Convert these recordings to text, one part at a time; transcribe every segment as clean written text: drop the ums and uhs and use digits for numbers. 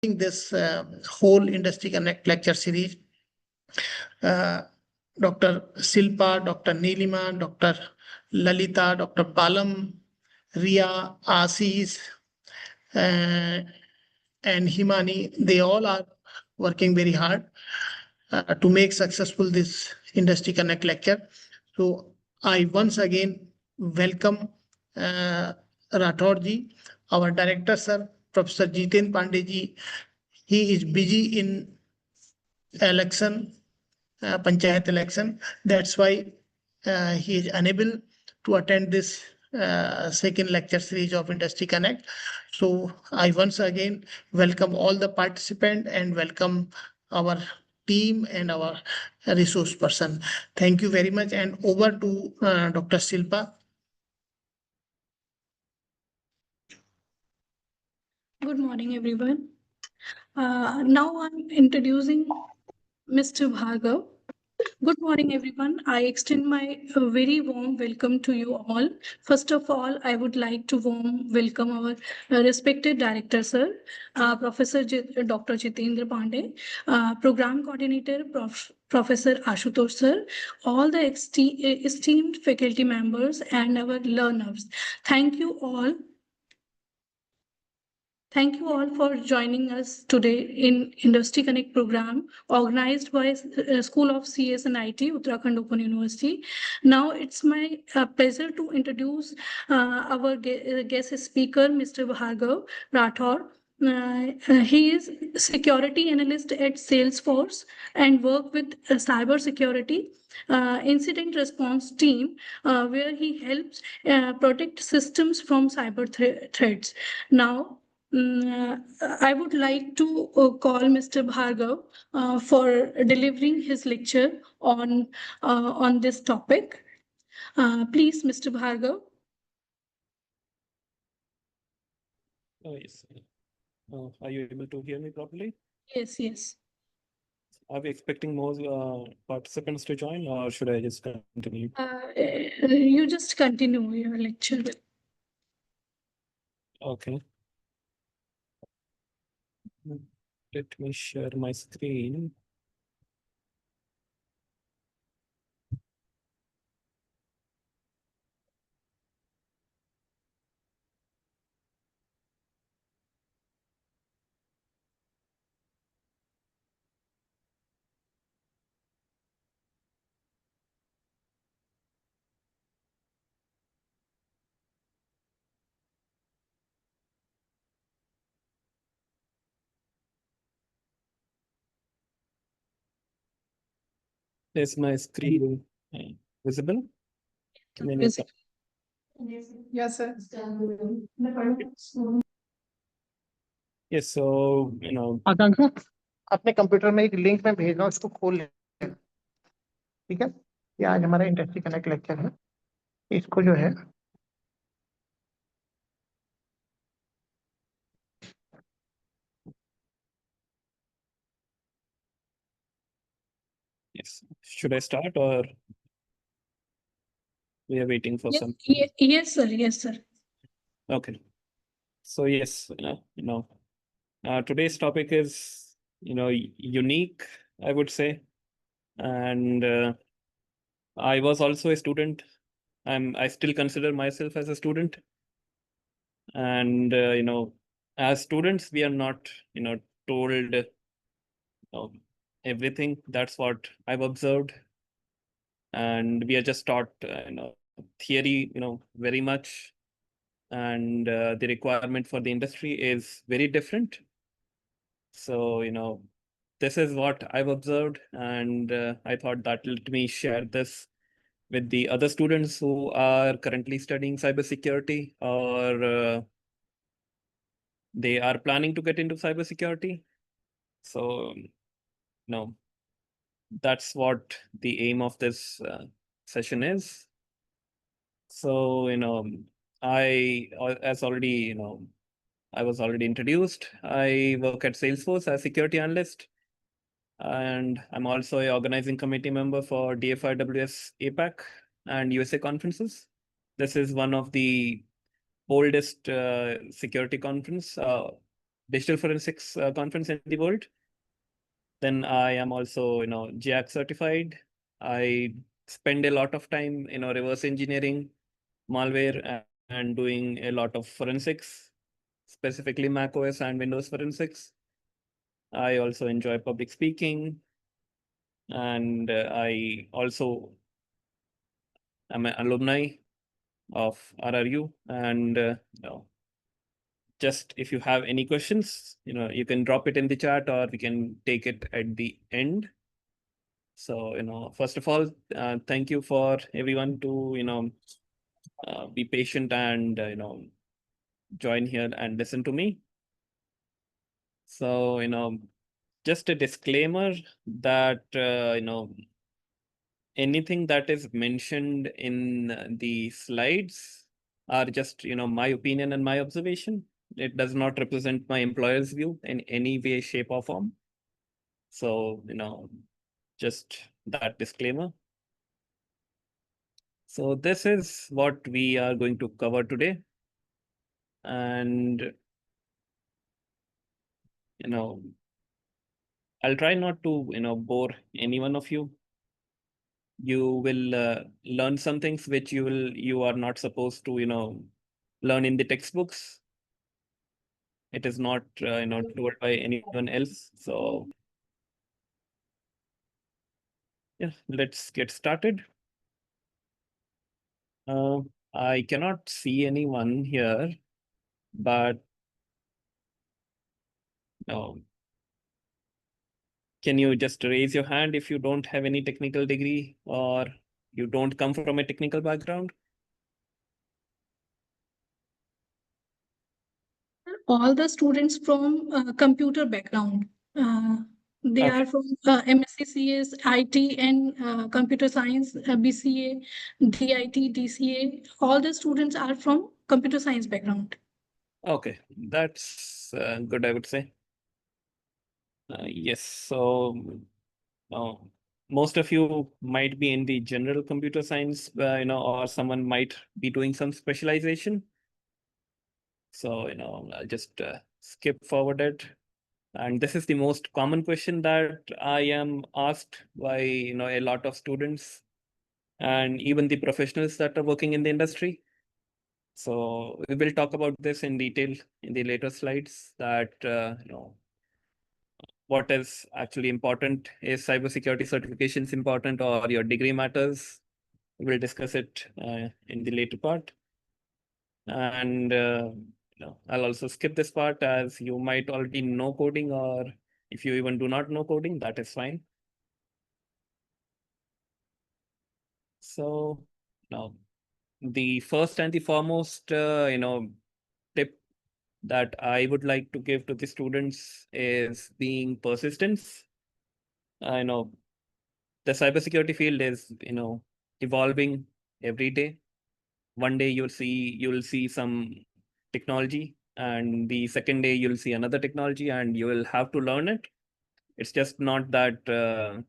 this whole Industry Connect lecture series. Dr. Silpa, Dr. Nilima, Dr. Lalita, Dr. Palam, Ria, Asis, and Himani, they all are working very hard to make successful this Industry Connect lecture. So I once again welcome Rathod ji, our director sir, Professor Jiten Pandey ji. He is busy in election, panchayat election. That's why he is unable to attend this second lecture series of Industry Connect. So I once again welcome all the participants and welcome our team and our resource person. Thank you very much. And over to Dr. Silpa. Good morning, everyone. Now I'm introducing Mr. Bhargav. Good morning, everyone. I extend my very warm welcome to you all. First of all, I would like to warm welcome our respected director, sir, Professor Dr. Jitendra Pandey, Program Coordinator, Professor Ashutosh, sir, all the esteemed faculty members and our learners. Thank you all. Thank you all for joining us today in Industry Connect program organized by School of CS and IT, Uttarakhand Open University. Now it's my pleasure to introduce our guest speaker, Mr. Bhargav Rathod. He is security analyst at Salesforce and work with cybersecurity incident response team, where he helps protect systems from cyber threats. Now, I would like to call Mr. Bhargav for delivering his lecture on this topic. Please, Mr. Bhargav. Oh, yes. Are you able to hear me properly? Yes, yes. Are we expecting more participants to join, or should I just continue? You just continue your lecture. Okay. Let me share my screen. Is my screen visible? Yes, sir. Yes, so आकांक्षा अपने computer में एक link में भेजना, उसको खोल ले, ठीक है? ये आज हमारा इंडस्ट्री कनेक्ट लेक्चर है, इसको जो है yes. Should I start, or we are waiting for some? Yes, sir. Yes, sir. Okay. So yes, today's topic is unique, I would say, and I was also a student. I still consider myself as a student, and as students, we are not told everything. That's what I've observed, and we are just taught theory very much, and the requirement for the industry is very different. So this is what I've observed, and I thought that let me share this with the other students who are currently studying cybersecurity, or they are planning to get into cybersecurity. So that's what the aim of this session is. So I was already introduced. I work at Salesforce as security analyst, and I'm also a organizing committee member for DFIWS APAC and USA conferences. This is one of the oldest security conference digital forensics conference in the world. Then I am also, GIAC certified. I spend a lot of time, reverse engineering malware and doing a lot of forensics, specifically Mac OS and Windows forensics. I also enjoy public speaking, and I also am an alumni of RRU. And just if you have any questions, you can drop it in the chat, or we can take it at the end. So, first of all, thank you for everyone to, be patient and, join here and listen to me. So, just a disclaimer that, anything that is mentioned in the slides are just, my opinion and my observation. It does not represent my employer's view in any way, shape, or form. So, just that disclaimer. So this is what we are going to cover today. And, I'll try not to, bore any one of you. You will learn some things which you are not supposed to, learn in the textbooks. It is not, told by anyone else. So yeah, let's get started. I cannot see anyone here, but can you just raise your hand if you don't have any technical degree or you don't come from a technical background? All the students from computer background. They Okay. are from MSc CS, IT, and computer science, BCA, DIT, DCA. All the students are from computer science background. Okay, that's good, I would say. Yes, so most of you might be in the general computer science, or someone might be doing some specialization. So, I'll just skip forward it. And this is the most common question that I am asked by, a lot of students and even the professionals that are working in the industry. So we will talk about this in detail in the later slides, that, what is actually important. Is cybersecurity certifications important, or your degree matters? We'll discuss it in the later part. And I'll also skip this part, as you might already know coding, or if you even do not know coding, that is fine. So now, the first and the foremost, tip that I would like to give to the students is being persistence. I know the cybersecurity field is, evolving every day. One day you'll see some technology, and the second day you'll see another technology, and you will have to learn it. It's just not that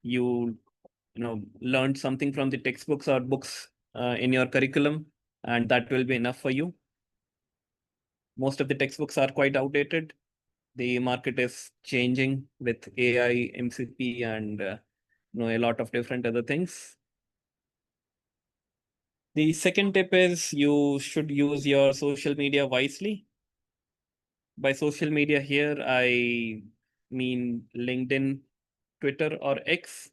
you learned something from the textbooks or books in your curriculum, and that will be enough for you. Most of the textbooks are quite outdated. The market is changing with AI, MCP, and a lot of different other things. The second tip is you should use your social media wisely. By social media here, I mean LinkedIn, Twitter, or X,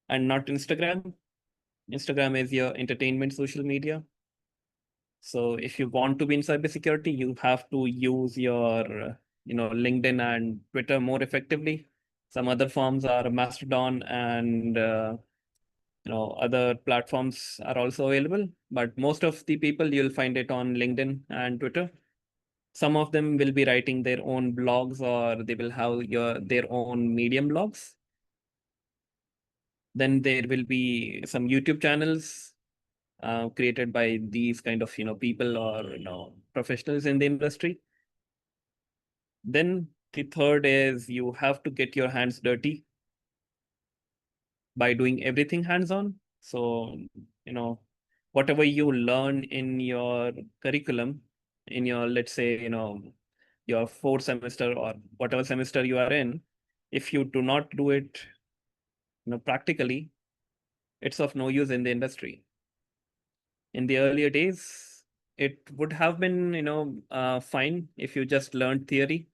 and not Instagram. Instagram is your entertainment social media. So if you want to be in cybersecurity, you have to use your, LinkedIn and Twitter more effectively. Some other forms are Mastodon, and other platforms are also available, but most of the people, you'll find it on LinkedIn and Twitter. Some of them will be writing their own blogs, or they will have their own Medium blogs. Then there will be some YouTube channels created by these kind of people, or professionals in the industry. Then the third is you have to get your hands dirty by doing everything hands-on. So, whatever you learn in your curriculum, in your, let's say, your fourth semester or whatever semester you are in, if you do not do it, practically, it's of no use in the industry. In the earlier days, it would have been, fine if you just learned theory.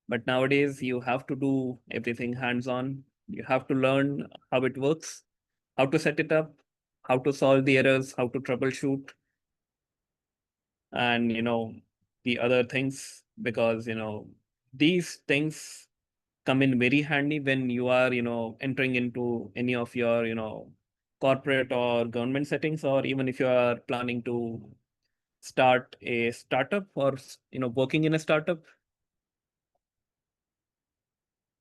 But nowadays, you have to do everything hands-on. You have to learn how it works, how to set it up, how to solve the errors, how to troubleshoot, and the other things, because these things come in very handy when you are entering into any of your corporate or government settings, or even if you are planning to start a startup or working in a startup.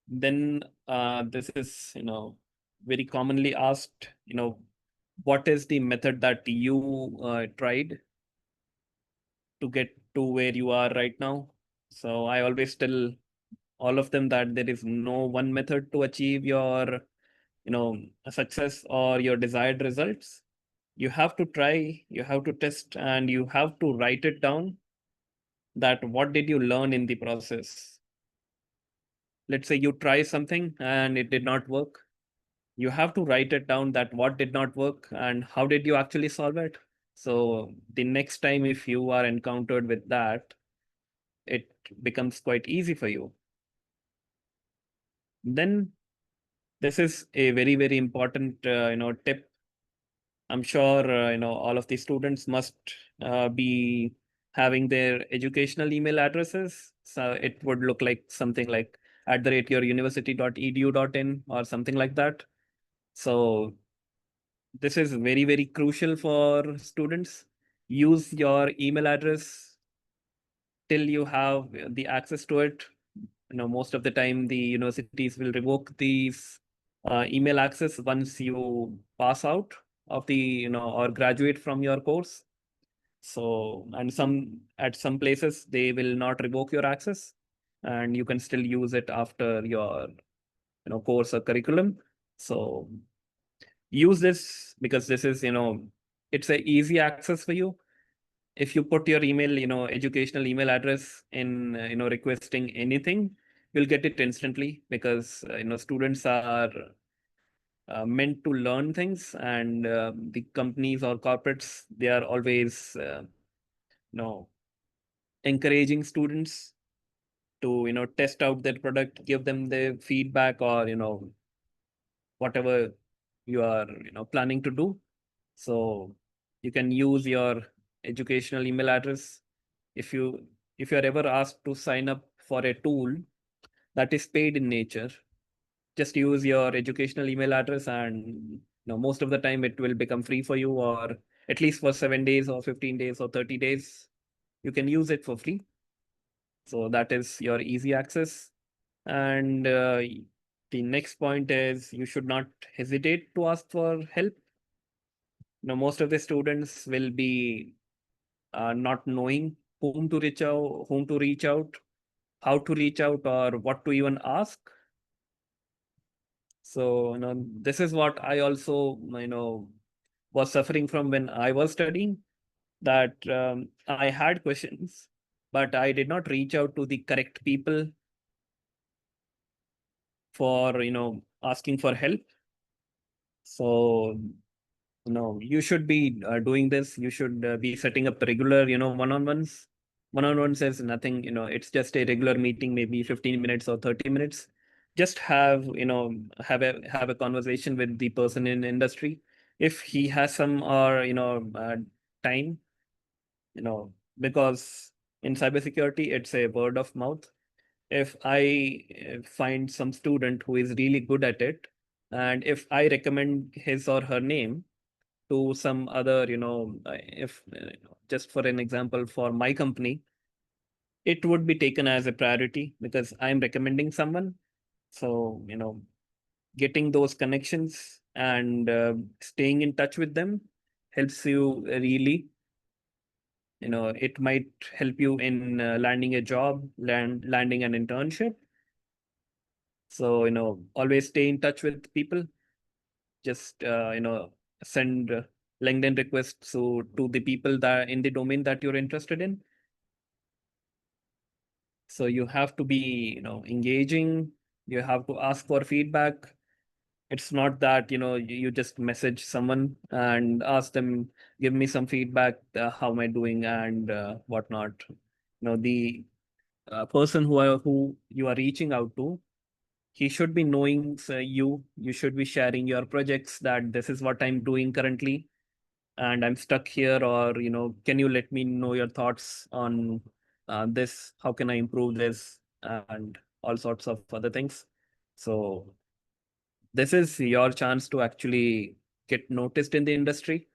Then this is very commonly asked, what is the method that you tried to get to where you are right now? So I always tell all of them that there is no one method to achieve your success or your desired results. You have to try, you have to test, and you have to write it down, that what did you learn in the process. Let's say you try something and it did not work, you have to write it down, that what did not work and how did you actually solve it. So the next time if you are encountered with that, it becomes quite easy for you. Then this is a very, very important tip. I'm sure all of the students must be having their educational email addresses. So it would look like something like @youruniversity.edu.in or something like that. So this is very, very crucial for students. Use your email address till you have the access to it. Most of the time the universities will revoke these email access once you pass out of the or graduate from your course. So, and at some places they will not revoke your access, and you can still use it after your course or curriculum. So use this, because this is it's a easy access for you. If you put your email educational email address in requesting anything, you'll get it instantly, because students are meant to learn things, and the companies or corporates, they are always know encouraging students to test out their product, give them the feedback, or whatever you are planning to do. So you can use your educational email address. If you're ever asked to sign up for a tool that is paid in nature, just use your educational email address, and most of the time it will become free for you, or at least for 7 days or 15 days or 30 days you can use it for free. So that is your easy access. And the next point is, you should not hesitate to ask for help. Most of the students will be not knowing whom to reach out, how to reach out, or what to even ask. So this is what I also was suffering from when I was studying, that I had questions, but I did not reach out to the correct people for asking for help. So you should be doing this. You should be setting up regular one-on-ones. One-on-ones is nothing, it's just a regular meeting, maybe 15 minutes or 30 minutes. Just have a conversation with the person in industry, if he has some or time, because in cybersecurity it's a word of mouth. If I find some student who is really good at it, and if I recommend his or her name to some other, if just for an example, for my company, it would be taken as a priority because I'm recommending someone. So getting those connections and staying in touch with them helps you really. It might help you in landing a job, landing an internship. So always stay in touch with people. Just send LinkedIn requests to, the people that in the domain that you're interested in. So you have to be, engaging. You have to ask for feedback. It's not that, you just message someone and ask them, give me some feedback, how am I doing and whatnot. The person who you are reaching out to, he should be knowing you should be sharing your projects, that this is what I'm doing currently and I'm stuck here, or can you let me know your thoughts on this, how can I improve this, and all sorts of other things. So this is your chance to actually get noticed in the industry.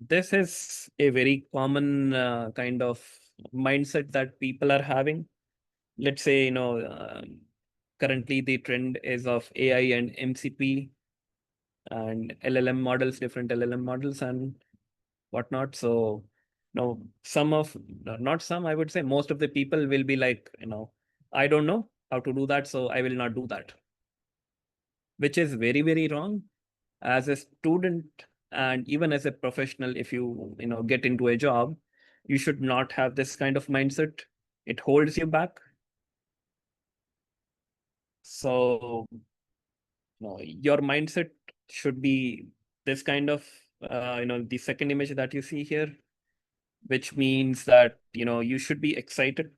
This is a very common kind of mindset that people are having. Let's say, currently the trend is of AI and MCP and LLM models, different LLM models and whatnot. So, some of, not some, I would say most of the people will be like, I don't know how to do that, so I will not do that, which is very, very wrong. As a student and even as a professional, if you get into a job, you should not have this kind of mindset. It holds you back. So, your mindset should be this kind of, the second image that you see here, which means that you should be excited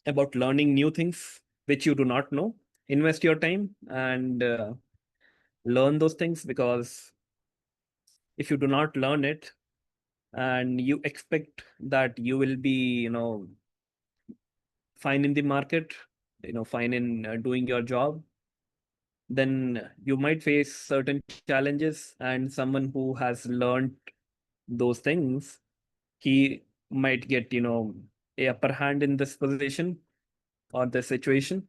about learning new things which you do not know. Invest your time and learn those things, because if you do not learn it and you expect that you will be fine in the market, fine in doing your job, then you might face certain challenges, and someone who has learned those things, he might get a upper hand in this position or the situation.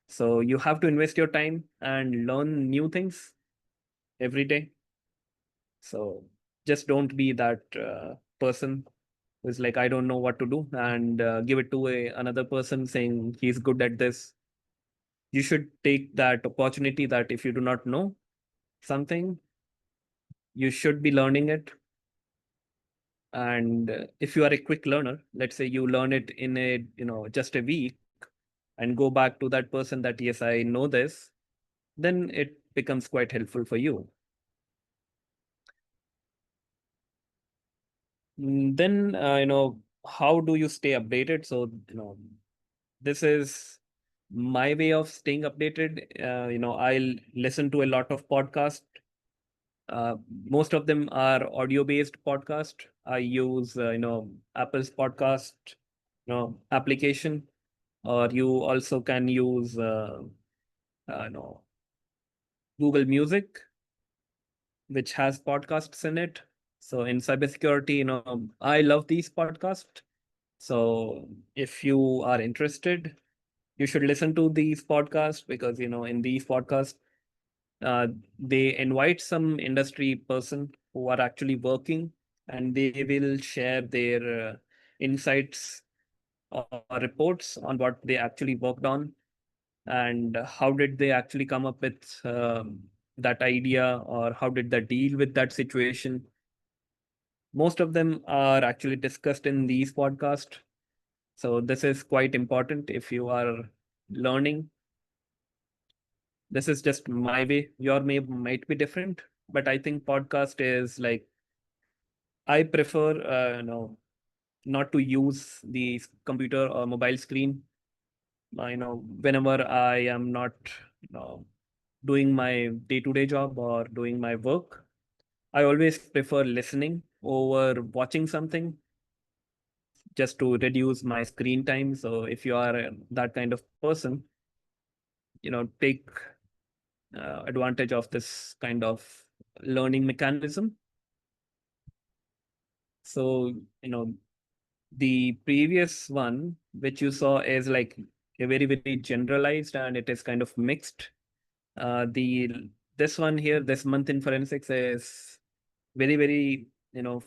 So you have to invest your time and learn new things every day. So just don't be that person who's like, I don't know what to do, and give it to another person saying he's good at this. You should take that opportunity that if you do not know something, you should be learning it. And if you are a quick learner, let's say you learn it in a, just a week, and go back to that person that, yes, I know this, then it becomes quite helpful for you. Then, how do you stay updated? So, this is my way of staying updated. I'll listen to a lot of podcasts. Most of them are audio based podcast. I use, Apple's podcast, application, or you also can use, Google Music, which has podcasts in it. So in cybersecurity, I love these podcasts. So if you are interested, you should listen to these podcasts, because in these podcasts, uh, they invite some industry person who are actually working, and they will share their insights or reports on what they actually worked on, and how did they actually come up with that idea, or how did they deal with that situation. Most of them are actually discussed in these podcasts. So this is quite important if you are learning. This is just my way. Your may might be different, but I think podcast is like, I prefer, not to use the computer or mobile screen. Whenever I am not, you know, doing my day-to-day job or doing my work, I always prefer listening over watching something, just to reduce my screen time. So if you are that kind of person, take advantage of this kind of learning mechanism. So, the previous one, which you saw, is like a very, very generalized, and it is kind of mixed. The This one here, this month in forensics, is very, very,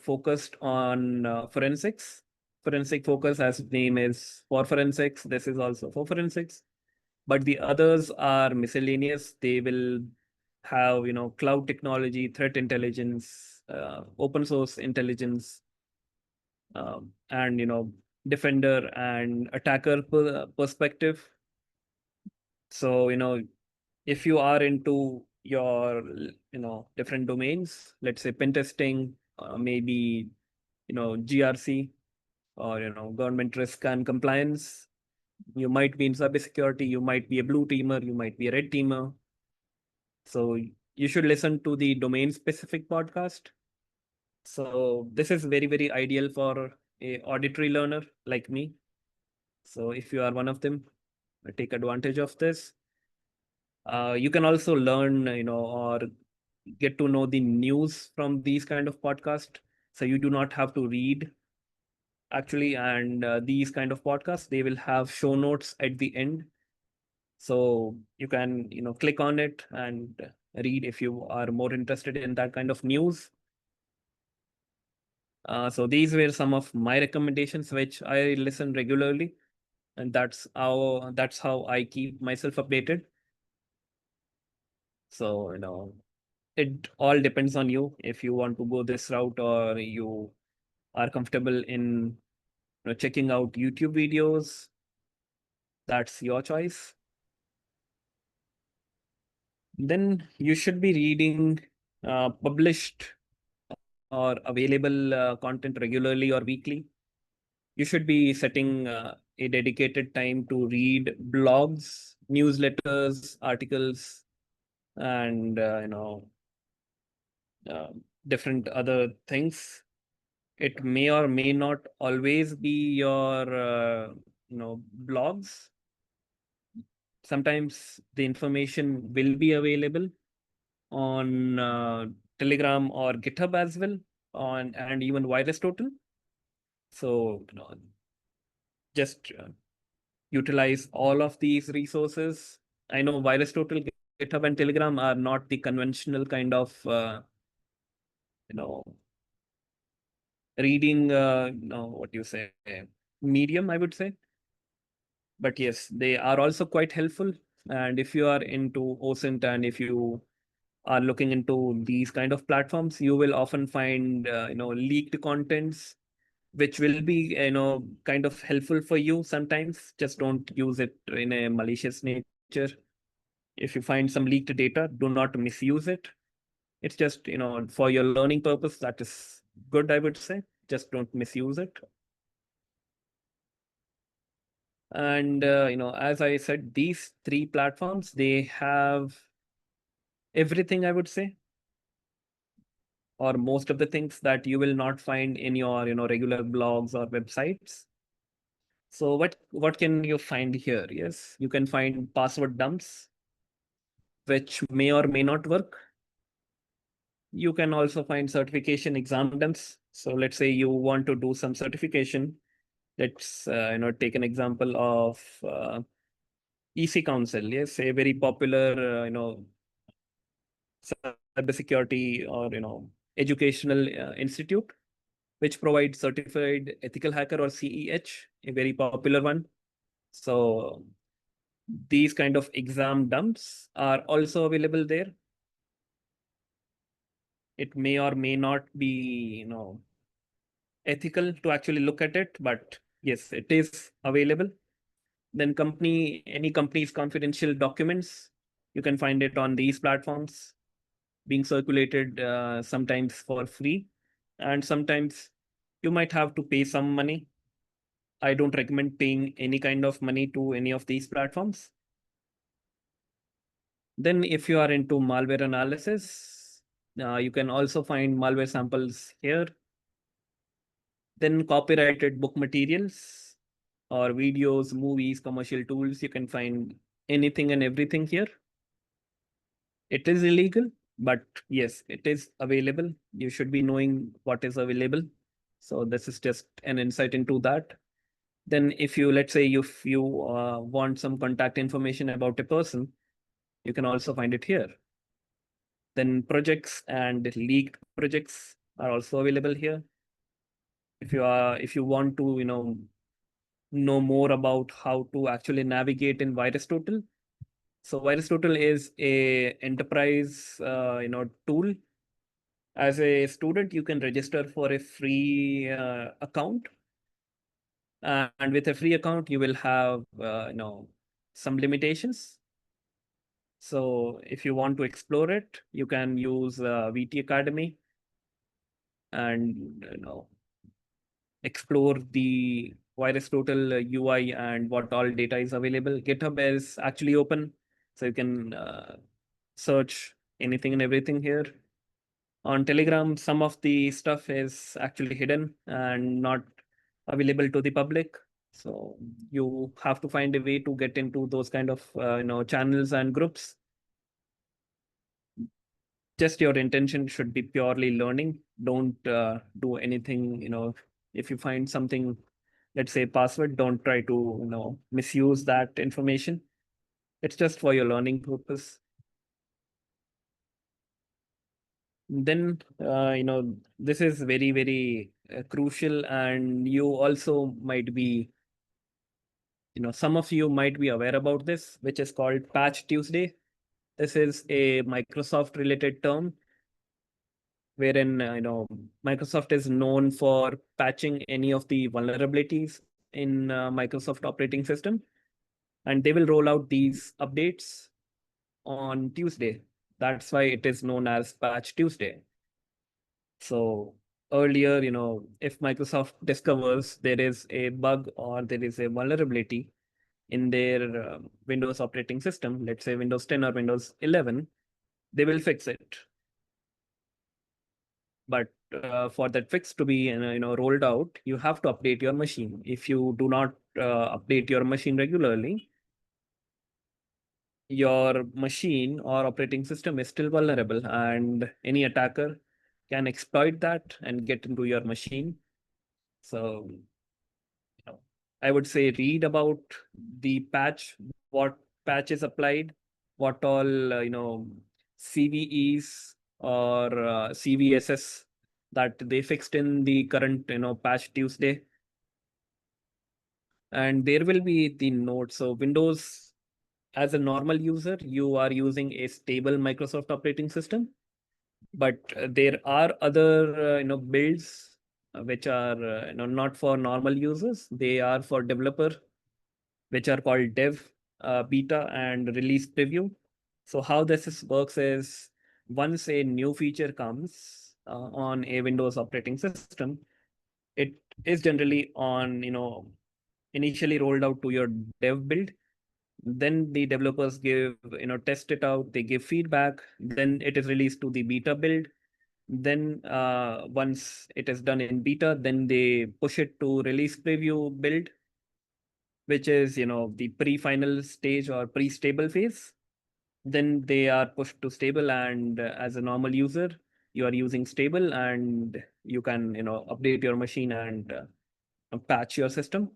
focused on forensics. Forensic focus, as name is for forensics. This is also for forensics, but the others are miscellaneous. They will have, cloud technology, threat intelligence, open source intelligence, and defender and attacker perspective. So if you are into your different domains, let's say pen testing, maybe GRC, or government risk and compliance, you might be in cybersecurity, you might be a blue teamer, you might be a red teamer. So you should listen to the domain specific podcast. So this is very, very ideal for a auditory learner like me. So if you are one of them, take advantage of this. You can also learn, or get to know the news from these kind of podcasts. So you do not have to read actually, and these kind of podcasts, they will have show notes at the end. So you can, click on it and read if you are more interested in that kind of news. So these were some of my recommendations, which I listen regularly, and that's how I keep myself updated. So it all depends on you if you want to go this route, or you are comfortable in checking out YouTube videos. That's your choice. Then you should be reading published or available content regularly or weekly. You should be setting a dedicated time to read blogs, newsletters, articles, and uh, different other things. It may or may not always be your blogs. Sometimes the information will be available on Telegram or GitHub as well, on and even VirusTotal. So just utilize all of these resources. I know VirusTotal, GitHub, and Telegram are not the conventional kind of you know reading what you say medium, I would say. But yes, they are also quite helpful. And if you are into OSINT, and if you are looking into these kind of platforms, you will often find leaked contents, which will be kind of helpful for you sometimes. Just don't use it in a malicious nature. If you find some leaked data, do not misuse it. It's just for your learning purpose, that is good, I would say. Just don't misuse it. And as I said, these three platforms, they have everything, I would say, or most of the things that you will not find in your regular blogs or websites. So what can you find here? Yes, you can find password dumps, which may or may not work. You can also find certification exam dumps. So let's say you want to do some certification. Let's take an example of EC Council. Yes, a very popular cybersecurity or educational institute, which provides certified ethical hacker, or CEH, a very popular one. So these kind of exam dumps are also available there. It may or may not be ethical to actually look at it, but yes, it is available. Then any company's confidential documents, you can find it on these platforms, being circulated sometimes for free, and sometimes you might have to pay some money. I don't recommend paying any kind of money to any of these platforms. Then if you are into malware analysis, you can also find malware samples here. Then copyrighted book materials, or videos, movies, commercial tools, you can find anything and everything here. It is illegal, but yes, it is available. You should be knowing what is available. So this is just an insight into that. Then if you, let's say, if you want some contact information about a person, you can also find it here. Then projects and leaked projects are also available here. If you want to know more about how to actually navigate in VirusTotal. So VirusTotal is a enterprise tool As a student, you can register for a free account, and with a free account, you will have some limitations. So if you want to explore it, you can use VT Academy and explore the VirusTotal UI and what all data is available. GitHub is actually open, so you can search anything and everything here. On Telegram, some of the stuff is actually hidden and not available to the public. So you have to find a way to get into those kind of channels and groups. Just your intention should be purely learning. Don't do anything, if you find something, let's say password, don't try to misuse that information. It's just for your learning purpose. Then this is very, very crucial, and you also might be, some of you might be aware about this, which is called Patch Tuesday. This is a Microsoft related term wherein Microsoft is known for patching any of the vulnerabilities in Microsoft operating system, and they will roll out these updates on Tuesday. That's why it is known as Patch Tuesday. So earlier, if Microsoft discovers there is a bug or there is a vulnerability in their Windows operating system, let's say Windows 10 or Windows 11, they will fix it. But for that fix to be rolled out, you have to update your machine. If you do not update your machine regularly, your machine or operating system is still vulnerable, and any attacker can exploit that and get into your machine. So I would say read about the patch, what patch is applied, what all CVEs or CVSS that they fixed in the current patch Tuesday. And there will be the note. So Windows, as a normal user, you are using a stable Microsoft operating system, but there are other builds which are not for normal users. They are for developer, which are called dev, beta, and release preview. So how works is, once a new feature comes on a Windows operating system, it is generally on initially rolled out to your dev build. Then the developers give test it out, they give feedback, then it is released to the beta build. Then once it is done in beta, then they push it to release preview build, which is the pre-final stage or pre-stable phase. Then they are pushed to stable, and as a normal user, you are using stable, and you can update your machine and patch your system.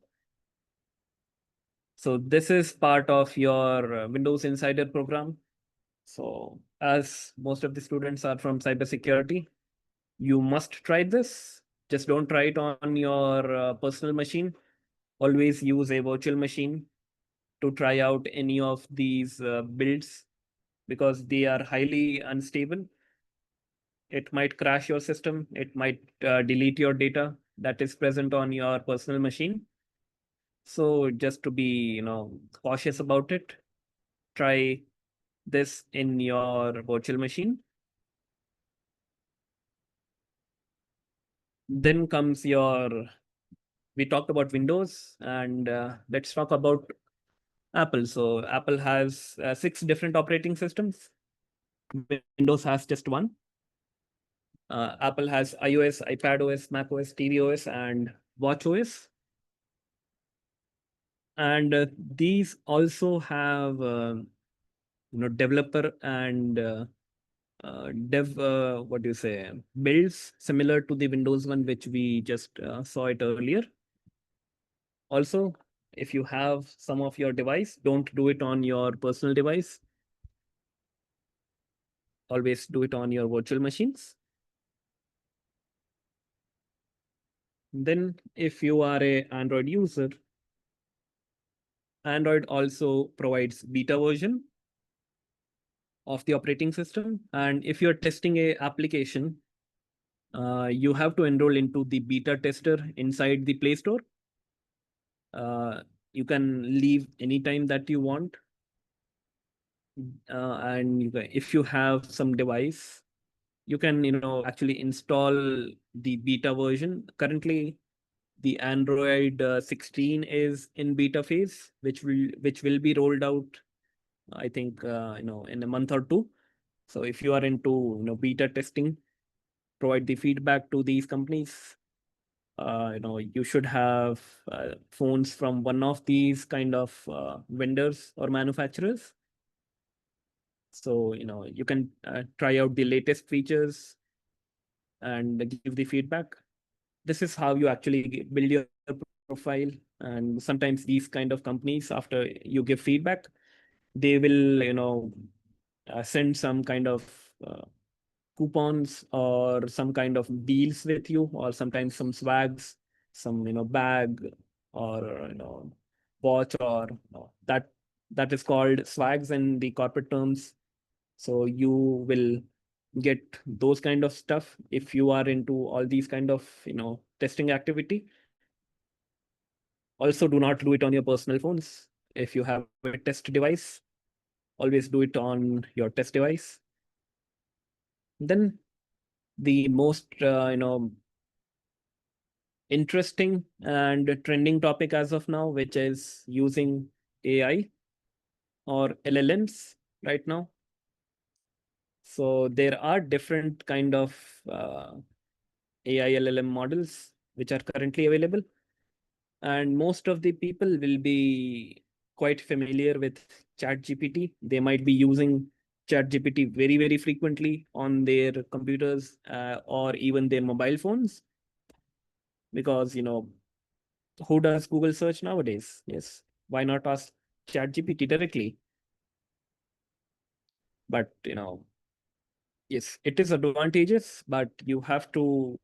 So this is part of your Windows Insider program. So as most of the students are from cybersecurity, you must try this. Just don't try it on your personal machine. Always use a virtual machine to try out any of these builds, because they are highly unstable. It might crash your system. It might delete your data that is present on your personal machine. So just to be, cautious about it, try this in your virtual machine. Then comes we talked about Windows, and let's talk about Apple. So Apple has 6 different operating systems. Windows has just one. Apple has iOS, iPadOS, macOS, tvOS, and watchOS. And these also have developer and dev what do you say, builds similar to the Windows one, which we just saw it earlier. Also, if you have some of your device, don't do it on your personal device. Always do it on your virtual machines. Then if you are a Android user, Android also provides beta version of the operating system. And if you're testing a application, You have to enroll into the beta tester inside the Play Store. You can leave anytime that you want. And if you have some device, you can actually install the beta version. Currently, the Android 16 is in beta phase, which will be rolled out, I think, in a month or two. So if you are into beta testing, provide the feedback to these companies. You should have phones from one of these kind of vendors or manufacturers. So you can try out the latest features and give the feedback. This is how you actually build your profile. And sometimes these kind of companies, after you give feedback, they will send some kind of coupons or some kind of deals with you, or sometimes some swags, some bag, or watch, or that is called swags in the corporate terms. So you will get those kind of stuff if you are into all these kind of testing activity. Also, do not do it on your personal phones. If you have a test device, always do it on your test device. Then the most interesting and trending topic as of now, which is using AI or LLMs right now. So there are different kind of AI LLM models which are currently available, and most of the people will be quite familiar with ChatGPT. They might be using ChatGPT very, very frequently on their computers or even their mobile phones, because who does Google search nowadays? Yes, why not ask ChatGPT directly? But yes, it is advantageous, but you have to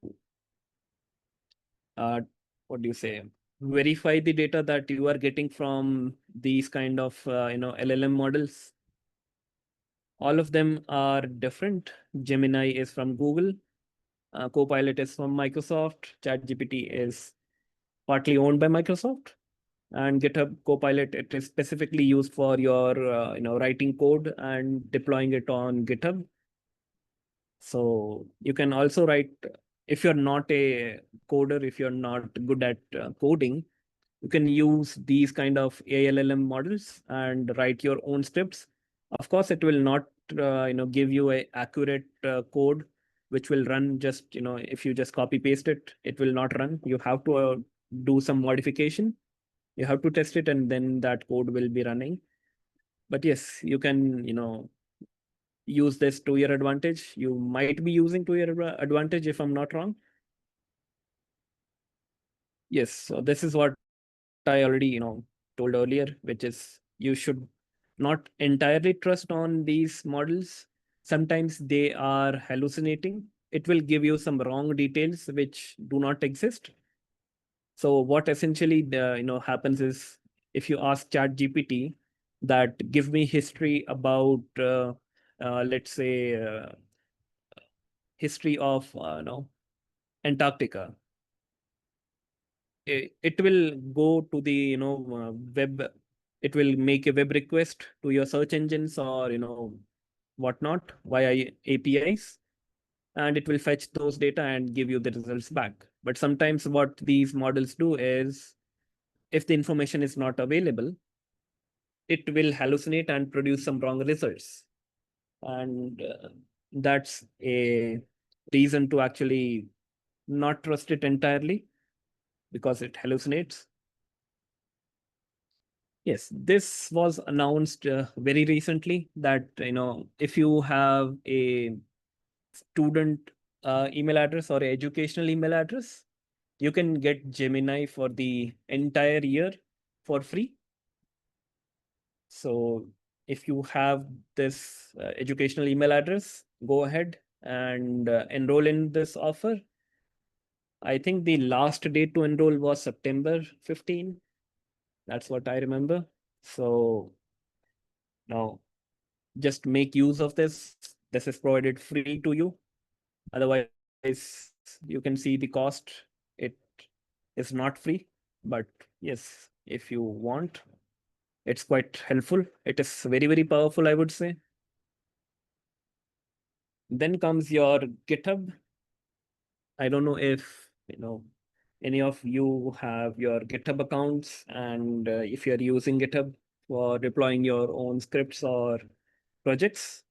uh, what do you say? Verify the data that you are getting from these kind of LLM models. All of them are different. Gemini is from Google. Copilot is from Microsoft. ChatGPT is partly owned by Microsoft. And GitHub Copilot, it is specifically used for your writing code and deploying it on GitHub. So you can also write, if you're not a coder, if you're not good at coding, you can use these kind of ALLM models and write your own scripts. Of course, it will not give you a accurate code which will run. Just if you just copy paste it, it will not run. You have to do some modification. You have to test it, and then that code will be running. But yes, you can use this to your advantage. You might be using to your advantage, if I'm not wrong. Yes, so this is what I already told earlier, which is you should not entirely trust on these models. Sometimes they are hallucinating. It will give you some wrong details which do not exist. So what essentially happens is, if you ask ChatGPT that give me history about let's say history of Antarctica, it will go to the web. It will make a web request to your search engines or whatnot via APIs, and it will fetch those data and give you the results back. But sometimes what these models do is, if the information is not available, it will hallucinate and produce some wrong results. And that's a reason to actually not trust it entirely, because it hallucinates. Yes, this was announced very recently that if you have a student email address or educational email address, you can get Gemini for the entire year for free. So if you have this educational email address, go ahead and enroll in this offer. I think the last date to enroll was September 15. That's what I remember. So now just make use of this. This is provided free to you. Otherwise, you can see the cost. It is not free, but yes, if you want, it's quite helpful. It is very, very powerful, I would say. Then comes your GitHub. I don't know if any of you have your GitHub accounts, and if you're using GitHub for deploying your own scripts or projects.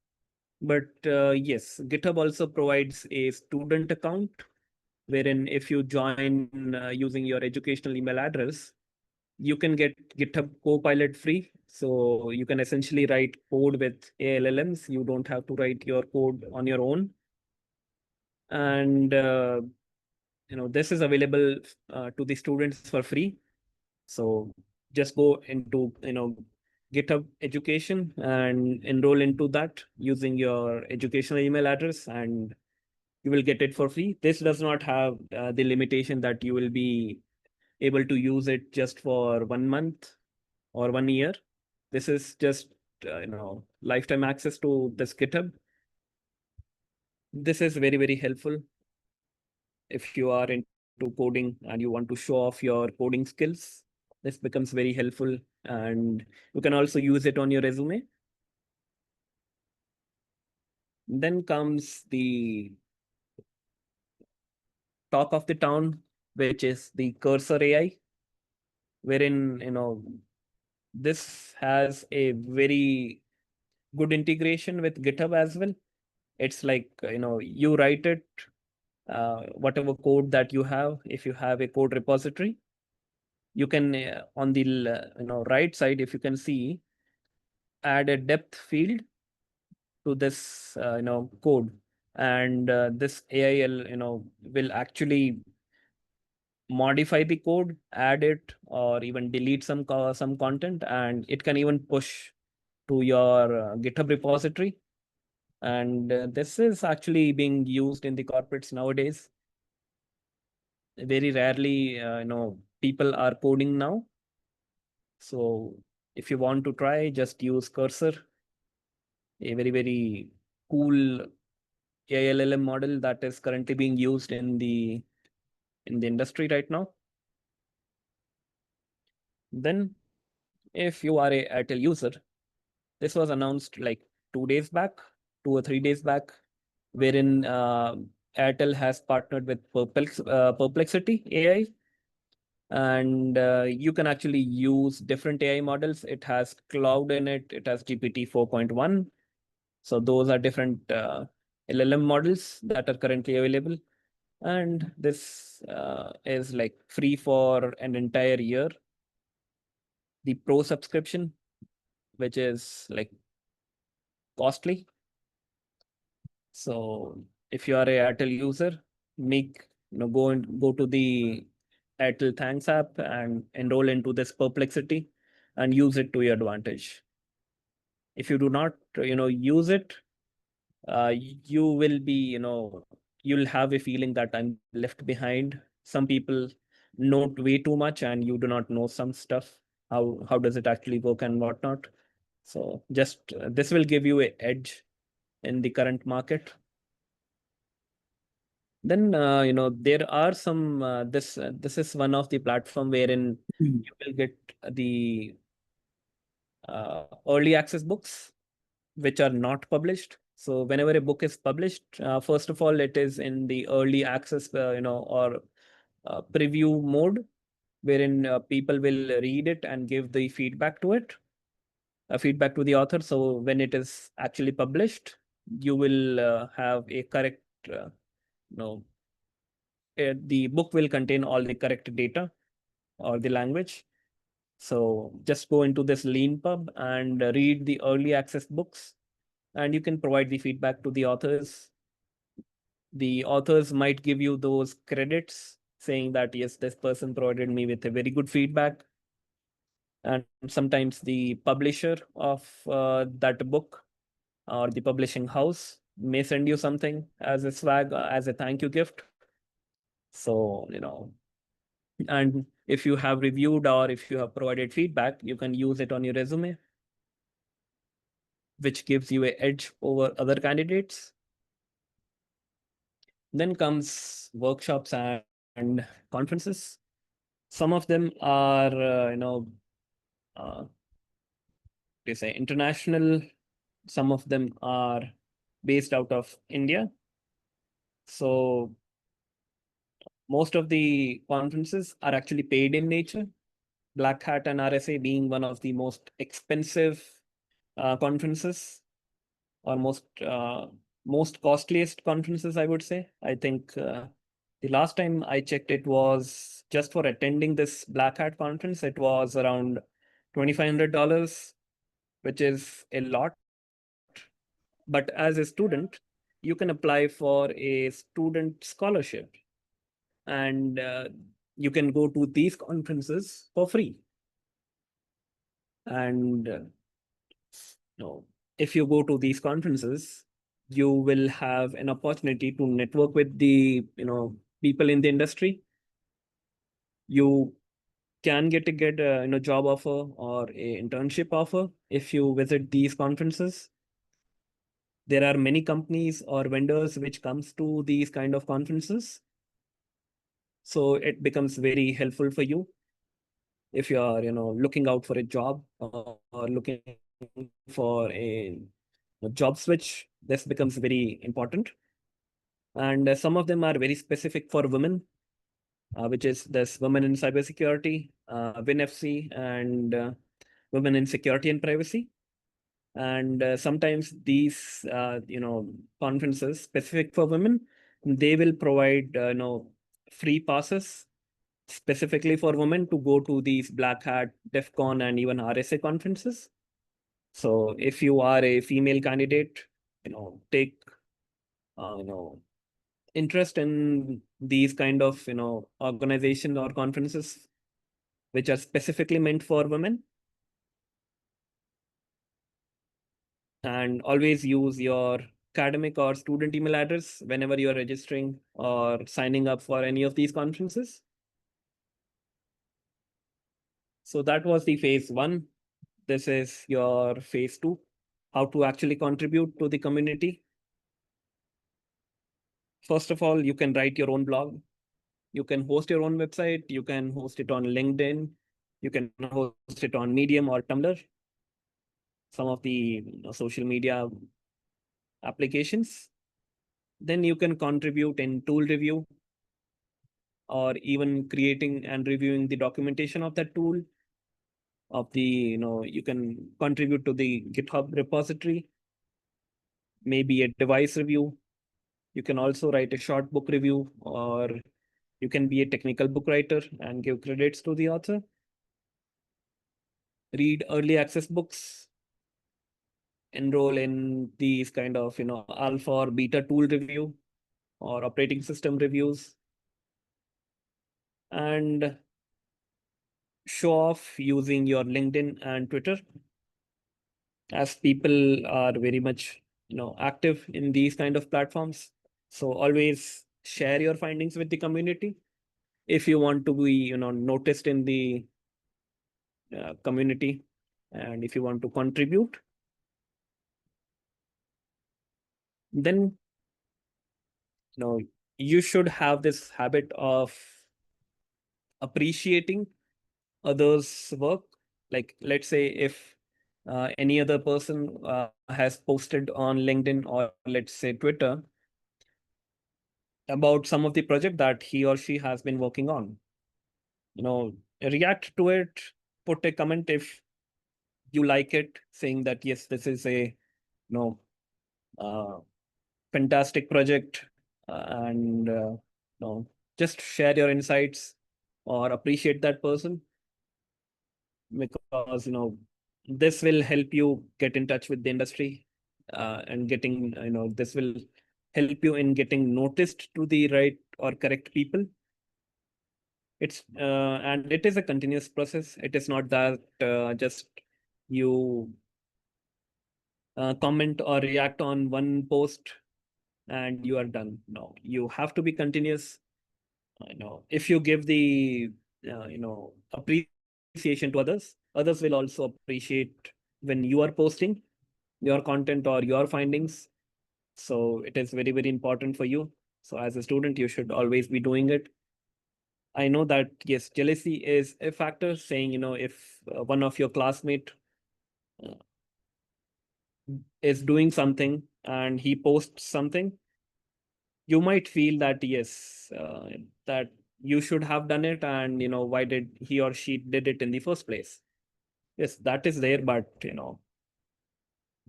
But yes, GitHub also provides a student account wherein if you join using your educational email address, you can get GitHub Copilot free. So you can essentially write code with ALLMs. You don't have to write your code on your own. And this is available to the students for free. So just go into GitHub Education and enroll into that using your educational email address, and you will get it for free. This does not have the limitation that you will be able to use it just for 1 month or 1 year. This is just lifetime access to this GitHub. This is very, very helpful if you are into coding and you want to show off your coding skills. This becomes very helpful, and you can also use it on your resume. Then comes the talk of the town, which is the Cursor AI, wherein this has a very good integration with GitHub as well. It's like you write it, whatever code that you have. If you have a code repository, you can on the right side, if you can see, add a depth field to this code, and this AIL will actually modify the code, add it, or even delete some content, and it can even push to your GitHub repository. And this is actually being used in the corporates nowadays. Very rarely people are coding now. So if you want to try, just use Cursor, a very, very cool AILLM model that is currently being used in the industry right now. Then if you are a Airtel user, this was announced like 2 days back, 2 or 3 days back, wherein Airtel has partnered with Perplexity AI, and you can actually use different AI models. It has cloud in it. It has GPT 4.1. So those are different LLM models that are currently available. And this is like free for an entire year. The pro subscription, which is like costly. So if you are a Airtel user, go to the Airtel Thanks app and enroll into this Perplexity and use it to your advantage. If you do not use it, you will be you'll have a feeling that I'm left behind. Some people know way too much, and you do not know some stuff. How does it actually work and whatnot? So just this will give you an edge in the current market. Then there are some this is one of the platform wherein you will get the early access books which are not published. So whenever a book is published, first of all, it is in the early access or preview mode, wherein people will read it and give the feedback to it, feedback to the author. So when it is actually published, you will have a correct the book will contain all the correct data or the language. So just go into this LeanPub and read the early access books, and you can provide the feedback to the authors. The authors might give you those credits saying that, yes, this person provided me with a very good feedback. And sometimes the publisher of that book or the publishing house may send you something as a swag, as a thank you gift. So, and if you have reviewed or if you have provided feedback, you can use it on your resume, which gives you an edge over other candidates. Then comes workshops and conferences. Some of them are, they say international. Some of them are based out of India. So most of the conferences are actually paid in nature. Black Hat and RSA being one of the most expensive conferences, or most costliest conferences, I would say. I think the last time I checked, it was just for attending this Black Hat conference, it was around $2,500, which is a lot. But as a student, you can apply for a student scholarship, and you can go to these conferences for free. And if you go to these conferences, you will have an opportunity to network with the people in the industry. You can get a job offer or a internship offer if you visit these conferences. There are many companies or vendors which comes to these kind of conferences, so it becomes very helpful for you if you are looking out for a job, or looking for a job switch. This becomes very important. And some of them are very specific for women, which is this Women in Cybersecurity, WinFC, and Women in Security and Privacy. And sometimes these conferences specific for women, they will provide free passes specifically for women to go to these Black Hat, DEF CON, and even RSA conferences. So if you are a female candidate, take interest in these kind of organizations or conferences which are specifically meant for women. And always use your academic or student email address whenever you are registering or signing up for any of these conferences. So that was the phase 1. This is your phase 2, how to actually contribute to the community. First of all, you can write your own blog. You can host your own website. You can host it on LinkedIn. You can host it on Medium or Tumblr, some of the social media applications. Then you can contribute in tool review, or even creating and reviewing the documentation of that tool. You can contribute to the GitHub repository, maybe a device review. You can also write a short book review, or you can be a technical book writer and give credits to the author. Read early access books, enroll in these kind of alpha or beta tool review or operating system reviews, and show off using your LinkedIn and Twitter, as people are very much active in these kind of platforms. So always share your findings with the community if you want to be noticed in the community, and if you want to contribute. Then you should have this habit of appreciating others' work. Like, let's say if any other person has posted on LinkedIn, or let's say Twitter, about some of the project that he or she has been working on, react to it, put a comment if you like it, saying that yes, this is a uh, fantastic project, and just share your insights or appreciate that person, because this will help you get in touch with the industry, and getting this will help you in getting noticed to the right or correct people. It's and it is a continuous process. It is not that just you comment or react on one post and you are done. No, you have to be continuous. If you give the appreciation to others will also appreciate when you are posting your content or your findings. So it is very, very important for you. So as a student, you should always be doing it. I know that, yes, jealousy is a factor, saying, if one of your classmate uh, is doing something and he posts something, you might feel that, yes, that you should have done it, and why did he or she did it in the first place? Yes, that is there, but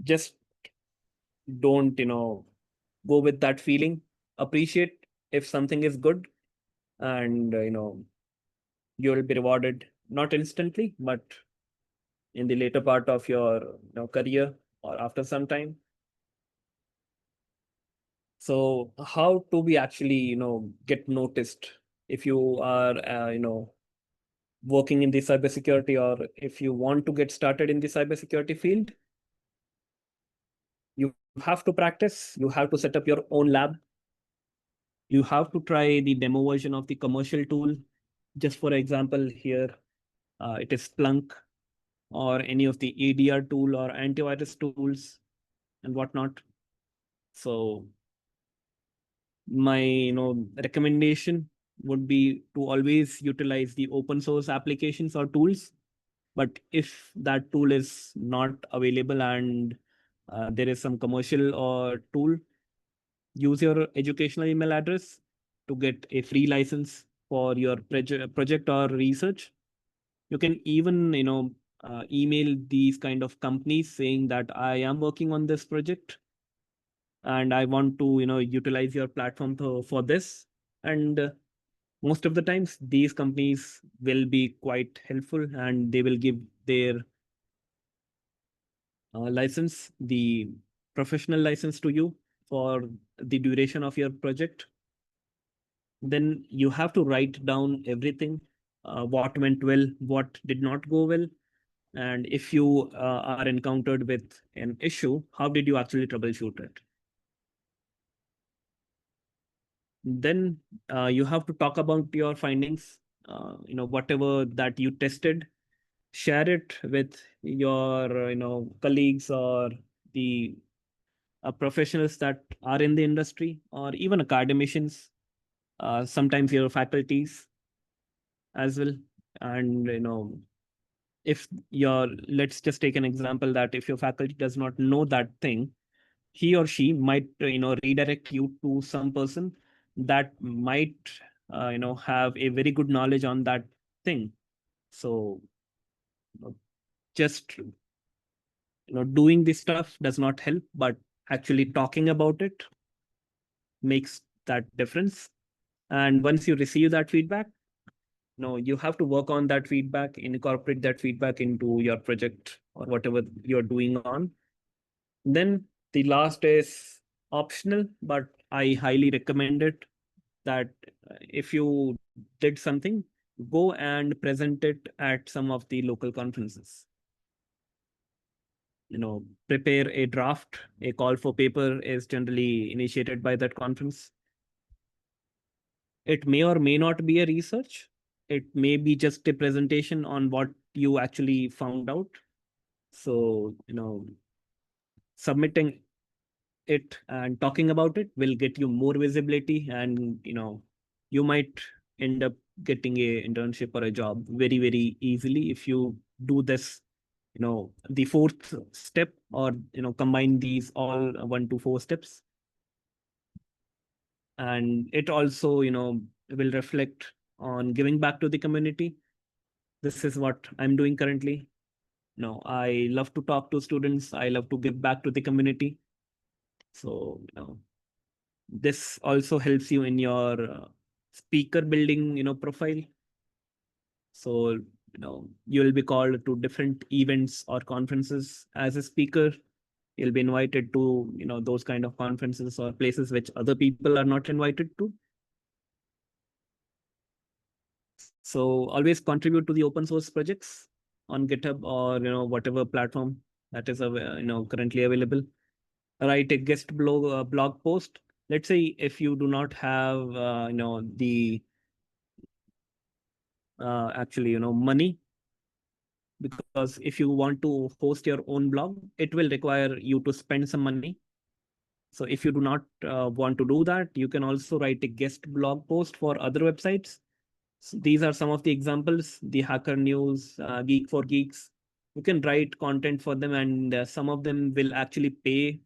just don't go with that feeling. Appreciate if something is good, and you will be rewarded, not instantly, but in the later part of your career, or after some time. So how to be actually get noticed if you are working in the cybersecurity, or if you want to get started in the cybersecurity field? You have to practice, you have to set up your own lab, you have to try the demo version of the commercial tool. Just for example, here it is Splunk, or any of the ADR tool or antivirus tools and whatnot. So my recommendation would be to always utilize the open source applications or tools. But if that tool is not available, and there is some commercial or tool, use your educational email address to get a free license for your project or research. You can even email these kind of companies saying that I am working on this project and I want to utilize your platform for this. And most of the times these companies will be quite helpful, and they will give their license, the professional license, to you for the duration of your project. Then you have to write down everything, what went well, what did not go well, and if you are encountered with an issue, how did you actually troubleshoot it? Then you have to talk about your findings, whatever that you tested, share it with your colleagues, or the professionals that are in the industry, or even academicians, sometimes your faculties as well. And if your let's just take an example, that if your faculty does not know that thing, he or she might redirect you to some person that might have a very good knowledge on that thing. So uh, just doing this stuff does not help, but actually talking about it makes that difference. And once you receive that feedback, you have to work on that feedback, incorporate that feedback into your project or whatever you're doing on. Then the last is optional, but I highly recommend it, that if you did something, go and present it at some of the local conferences. Prepare a draft. A call for paper is generally initiated by that conference. It may or may not be a research. It may be just a presentation on what you actually found out. So, submitting it and talking about it will get you more visibility, and you might end up getting a internship or a job very, very easily if you do this, the fourth step, or combine these all 1 to 4 steps. And it also will reflect on giving back to the community. This is what I'm doing currently. I love to talk to students, I love to give back to the community. So this also helps you in your speaker building profile. So you will be called to different events or conferences as a speaker. You'll be invited to those kind of conferences or places which other people are not invited to. So always contribute to the open source projects on GitHub, or whatever platform that is currently available. Write a guest blog post. Let's say if you do not have the actually money, because if you want to host your own blog, it will require you to spend some money. So if you do not want to do that, you can also write a guest blog post for other websites. So these are some of the examples: the Hacker News, Geek for Geeks. You can write content for them, and some of them will actually pay.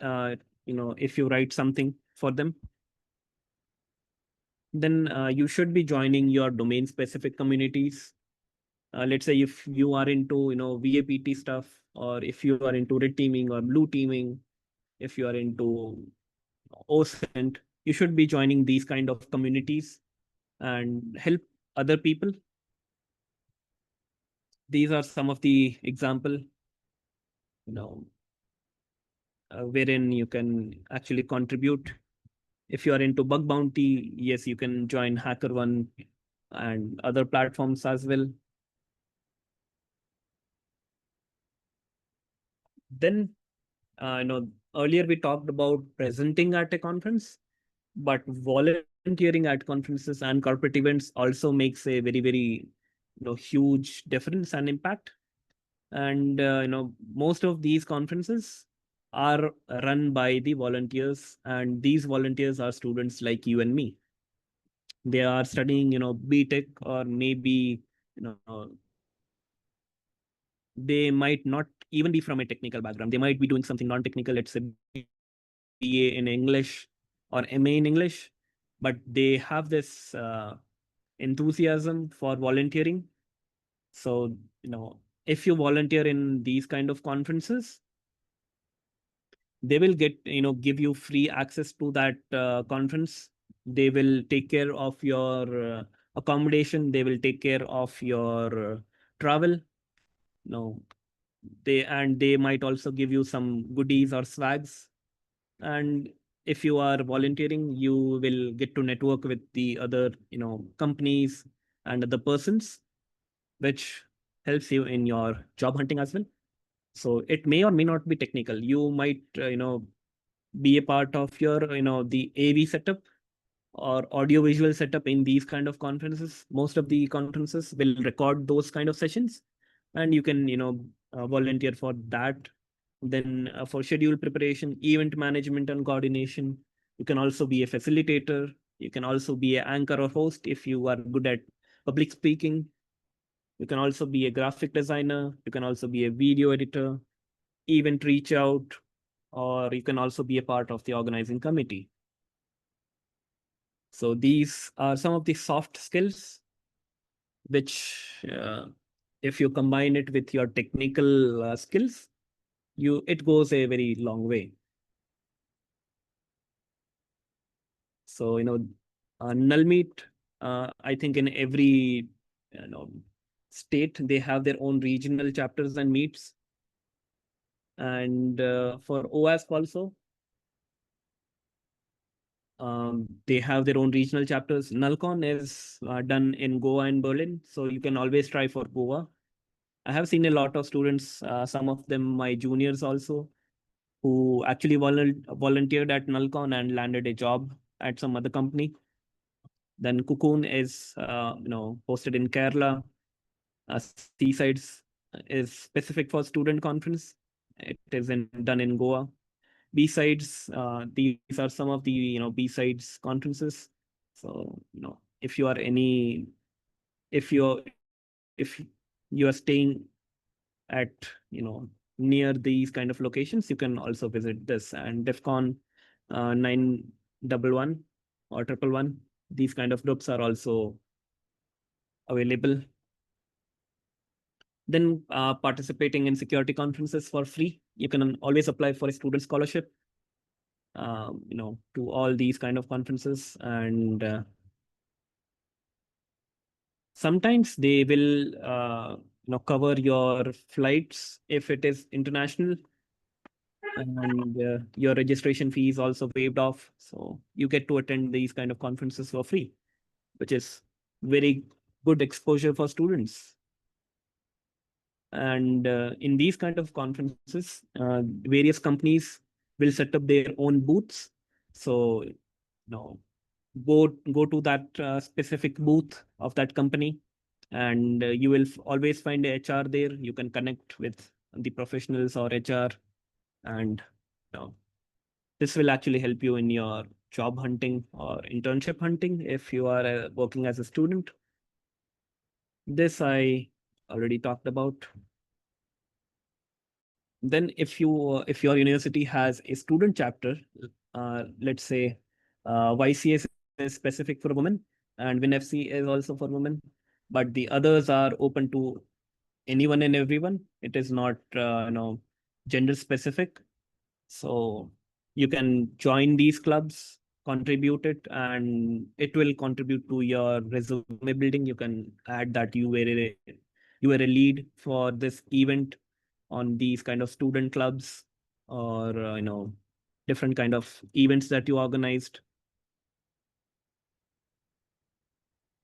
If you write something for them, then you should be joining your domain specific communities. Let's say if you are into VAPT stuff, or if you are into red teaming or blue teaming, if you are into OSINT, you should be joining these kind of communities and help other people. These are some of the example, wherein you can actually contribute. If you are into bug bounty, yes, you can join HackerOne and other platforms as well. Then, earlier we talked about presenting at a conference, but volunteering at conferences and corporate events also makes a very, very, huge difference and impact. And, most of these conferences are run by the volunteers, and these volunteers are students like you and me. They are studying, BTech, or maybe, they might not even be from a technical background. They might be doing something non-technical, let's say BA in English or MA in English, but they have this enthusiasm for volunteering. So, if you volunteer in these kind of conferences, they will give you free access to that conference. They will take care of your accommodation. They will take care of your travel. No, they might also give you some goodies or swags. And if you are volunteering, you will get to network with the other companies and other persons, which helps you in your job hunting as well. So it may or may not be technical. You might be a part of your the AV setup or audiovisual setup in these kind of conferences. Most of the conferences will record those kind of sessions, and you can volunteer for that. Then for schedule preparation, event management and coordination, you can also be a facilitator. You can also be an anchor or host if you are good at public speaking. You can also be a graphic designer. You can also be a video editor, event reach out, or you can also be a part of the organizing committee. So these are some of the soft skills, which if you combine it with your technical skills, it goes a very long way. So, Null Meet, I think in every state, they have their own regional chapters and meets. And for OASP also, they have their own regional chapters. NullCon is done in Goa and Berlin, so you can always try for Goa. I have seen a lot of students, some of them my juniors also, who actually volunteered at NullCon and landed a job at some other company. Then Cocoon is hosted in Kerala. Seasides is specific for student conference. It is done in Goa. B-sides, these are some of the B-sides conferences. So if you are if you are staying at near these kind of locations, you can also visit this. And DEFCON 911 or 111, these kind of groups are also available. Then participating in security conferences for free. You can always apply for a student scholarship to all these kind of conferences. And sometimes they will cover your flights if it is international, and your registration fee is also waived off, so you get to attend these kind of conferences for free, which is very good exposure for students. And in these kind of conferences, various companies will set up their own booths. So go to that specific booth of that company, and you will always find a HR there. You can connect with the professionals or HR, and This will actually help you in your job hunting or internship hunting if you are working as a student. This I already talked about. Then if your university has a student chapter, let's say YCS is specific for women and WinFC is also for women, but the others are open to anyone and everyone. It is not gender specific. So you can join these clubs, contribute it, and it will contribute to your resume building. You can add that you were a lead for this event on these kind of student clubs, or different kind of events that you organized.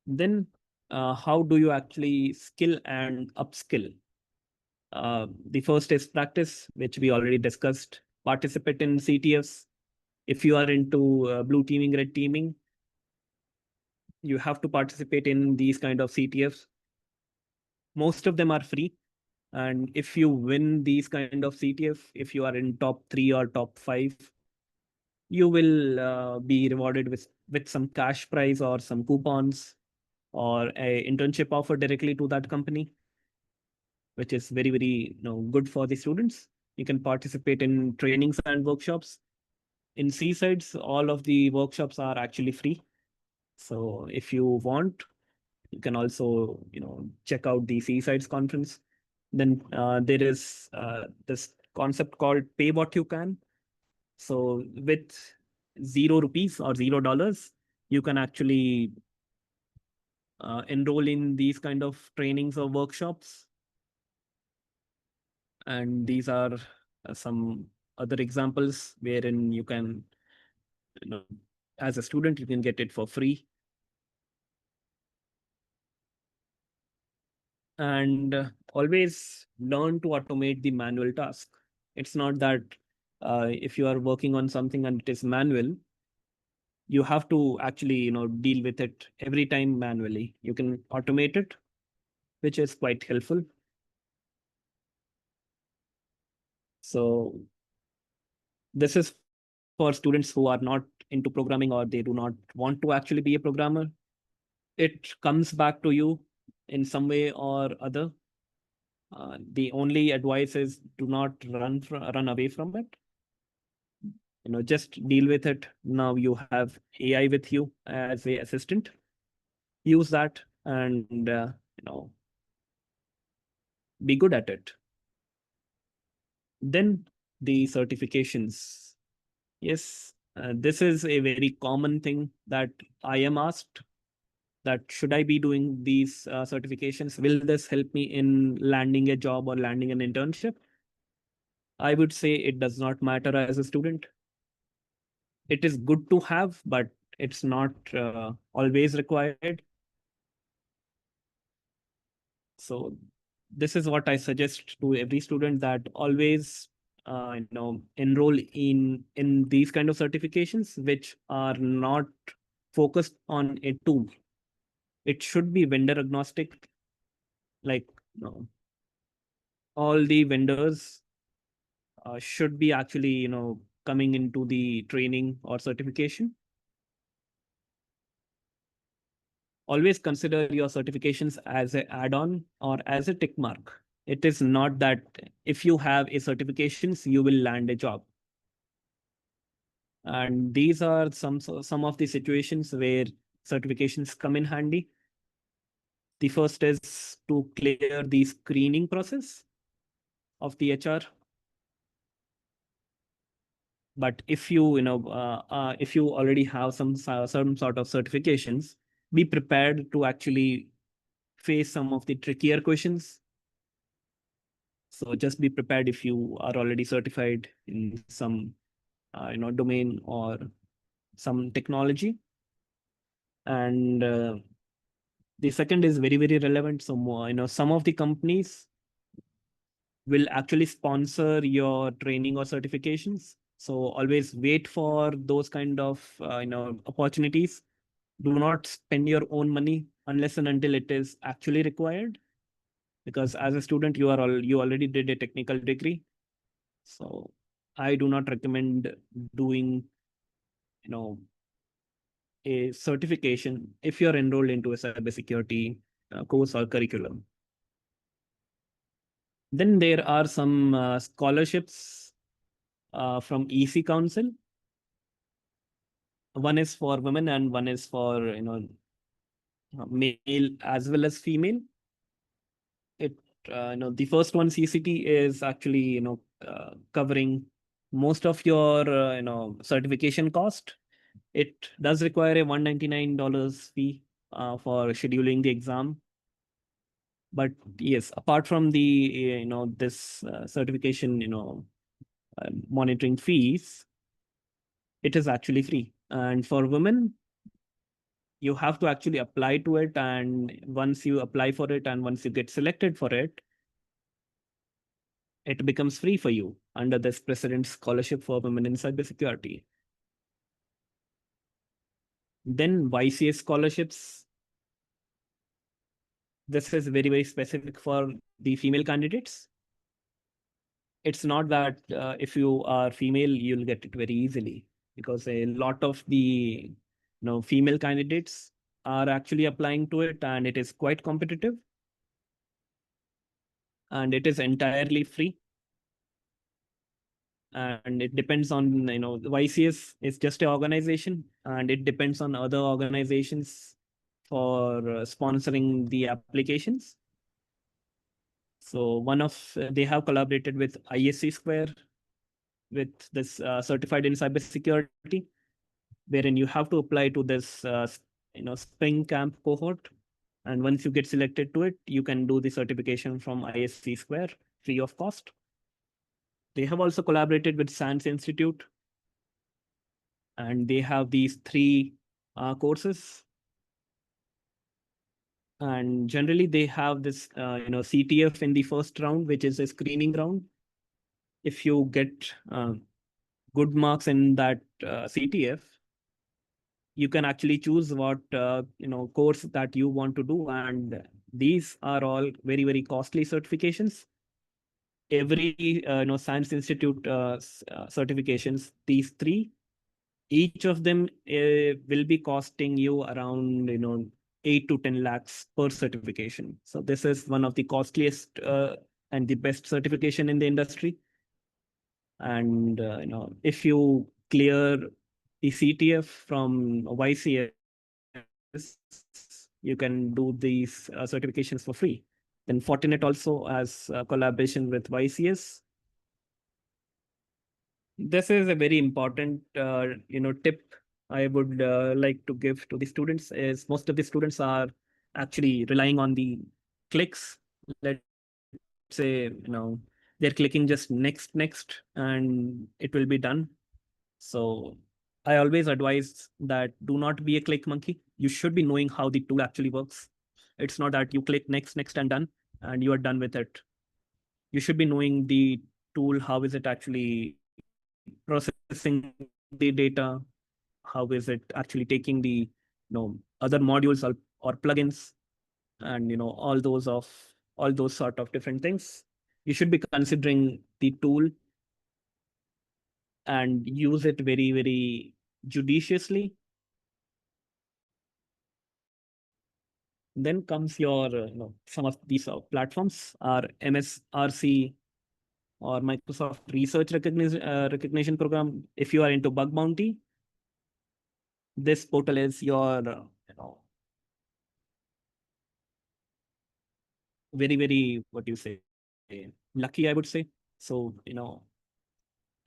Then how do you actually skill and upskill? The first is practice, which we already discussed. Participate in CTFs. If you are into blue teaming, red teaming, you have to participate in these kind of CTFs. Most of them are free. And if you win these kind of CTF, if you are in top 3 or top 5, you will be rewarded with some cash prize or some coupons or a internship offer directly to that company, which is very, very good for the students. You can participate in trainings and workshops. In Seasides, all of the workshops are actually free. So if you want, you can also check out the Seasides conference. Then there is this concept called pay what you can. So with 0 rupees or $0, you can actually enroll in these kind of trainings or workshops. And these are some other examples wherein you can, as a student, you can get it for free. And always learn to automate the manual task. It's not that if you are working on something and it is manual, you have to actually deal with it every time manually. You can automate it, which is quite helpful. So this is for students who are not into programming or they do not want to actually be a programmer. It comes back to you in some way or other. The only advice is do not run away from it. Just deal with it. Now you have AI with you as a assistant. Use that and be good at it. Then the certifications. Yes, this is a very common thing that I am asked, that should I be doing these certifications? Will this help me in landing a job or landing an internship? I would say it does not matter as a student. It is good to have, but it's not always required. So this is what I suggest to every student, that always enroll in these kind of certifications which are not focused on a tool. It should be vendor agnostic. Like all the vendors should be actually coming into the training or certification. Always consider your certifications as an add-on or as a tick mark. It is not that if you have a certifications, you will land a job. And these are some of the situations where certifications come in handy. The first is to clear the screening process of the HR. But if you if you already have some sort of certifications, be prepared to actually face some of the trickier questions. So just be prepared if you are already certified in some domain or some technology. And the second is very, very relevant. So some of the companies will actually sponsor your training or certifications. So always wait for those kind of opportunities. Do not spend your own money unless and until it is actually required, because as a student you already did a technical degree. So I do not recommend doing, a certification if you're enrolled into a cybersecurity course or curriculum. Then there are some scholarships from EC Council. One is for women and one is for male as well as female. It the first one, CCT, is actually covering most of your certification cost. It does require a $199 fee for scheduling the exam. But yes, apart from the this certification monitoring fees, it is actually free. And for women, you have to actually apply to it, and once you apply for it and once you get selected for it, it becomes free for you under this President's Scholarship for Women in Cybersecurity. Then YCS scholarships. This is very, very specific for the female candidates. It's not that if you are female, you'll get it very easily, because a lot of the female candidates are actually applying to it, and it is quite competitive, and it is entirely free. And it depends on, the YCS is just an organization, and it depends on other organizations for sponsoring the applications. So they have collaborated with ISC Square with this certified in cybersecurity, wherein you have to apply to this spring camp cohort, and once you get selected to it, you can do the certification from ISC Square free of cost. They have also collaborated with SANS Institute, and they have these 3 courses. And generally they have this CTF in the first round, which is a screening round. If you get good marks in that CTF, you can actually choose what course that you want to do, and these are all very, very costly certifications. Every Science Institute certifications, these 3, each of them will be costing you around 8 to 10 lakhs per certification. So this is one of the costliest and the best certification in the industry. And if you clear the CTF from YCS, you can do these certifications for free. Then Fortinet also has a collaboration with YCS. This is a very important tip I would like to give to the students, is most of the students are actually relying on the clicks. Let's say they're clicking just next and it will be done. So I always advise that do not be a click monkey. You should be knowing how the tool actually works. It's not that you click next and done and you are done with it. You should be knowing the tool, how is it actually processing the data, how is it actually taking the other modules or plugins, and all those sort of different things. You should be considering the tool and use it very, very judiciously. Then comes your some of these platforms are MSRC or Microsoft Research Recognition Program. If you are into bug bounty, this portal is your very, very, what do you say, lucky, I would say. So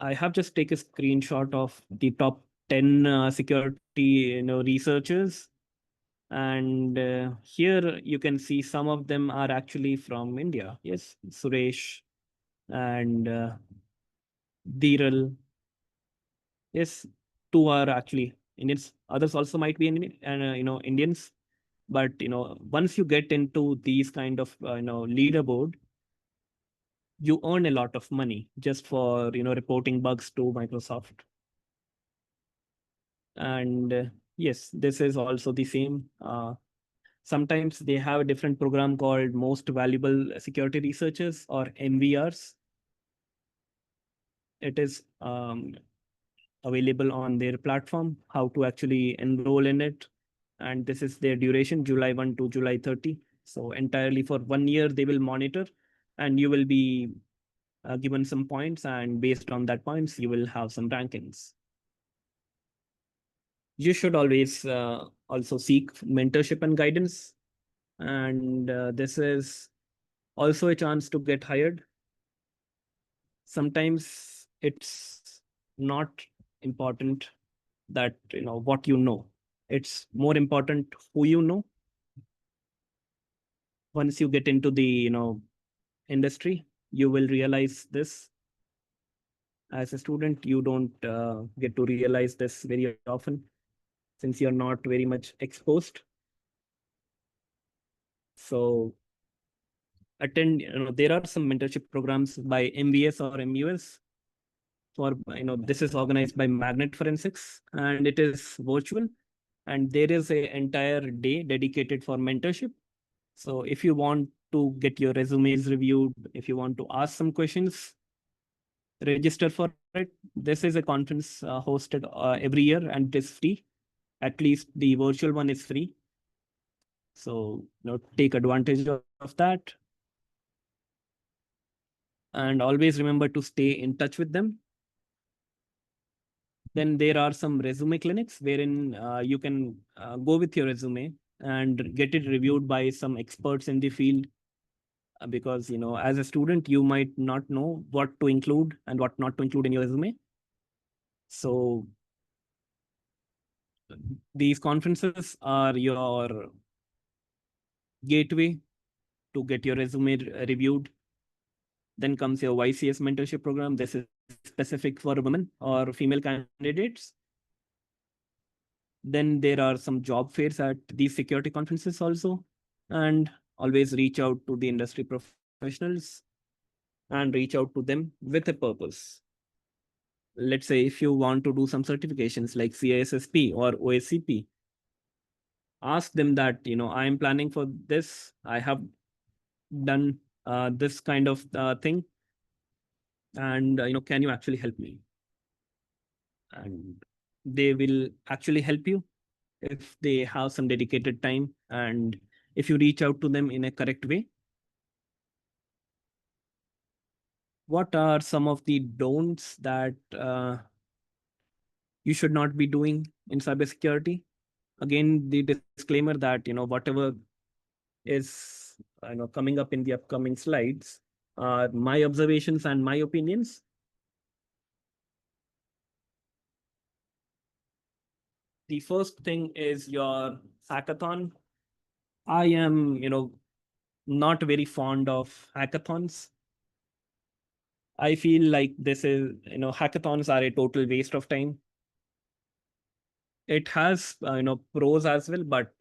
I have just take a screenshot of the top 10 security researchers, and here you can see some of them are actually from India. Yes, Suresh and Dhiral. Yes, 2 are actually Indians. Others also might be Indians. But once you get into these kind of leaderboard, you earn a lot of money just for reporting bugs to Microsoft. And yes, this is also the same. Sometimes they have a different program called Most Valuable Security Researchers, or MVRs. it is available on their platform, how to actually enroll in it. And this is their duration, July 1 to July 30. So entirely for 1 year, they will monitor, and you will be given some points, and based on that points, you will have some rankings. You should always also seek mentorship and guidance. And this is also a chance to get hired. Sometimes it's not important that what you know. It's more important who you know. Once you get into the industry, you will realize this. As a student, you don't get to realize this very often, since you're not very much exposed. So attend, there are some mentorship programs by MVS or MUS. For this is organized by Magnet Forensics, and it is virtual, and there is a entire day dedicated for mentorship. So if you want to get your resumes reviewed, if you want to ask some questions, register for it. This is a conference hosted every year, and it is free. At least the virtual one is free. So take advantage of that. And always remember to stay in touch with them. Then there are some resume clinics wherein you can go with your resume and get it reviewed by some experts in the field. Because as a student, you might not know what to include and what not to include in your resume. So these conferences are your gateway to get your resume reviewed. Then comes your YCS mentorship program. This is specific for women or female candidates. Then there are some job fairs at these security conferences also. And always reach out to the industry professionals and reach out to them with a purpose. Let's say if you want to do some certifications like CISSP or OSCP, ask them that, I am planning for this. I have done this kind of thing. And, can you actually help me? And they will actually help you if they have some dedicated time and if you reach out to them in a correct way. What are some of the don'ts that you should not be doing in cybersecurity? Again, the disclaimer that whatever is coming up in the upcoming slides are my observations and my opinions. The first thing is your hackathon. I am not very fond of hackathons. I feel like this is hackathons are a total waste of time. It has pros as well, but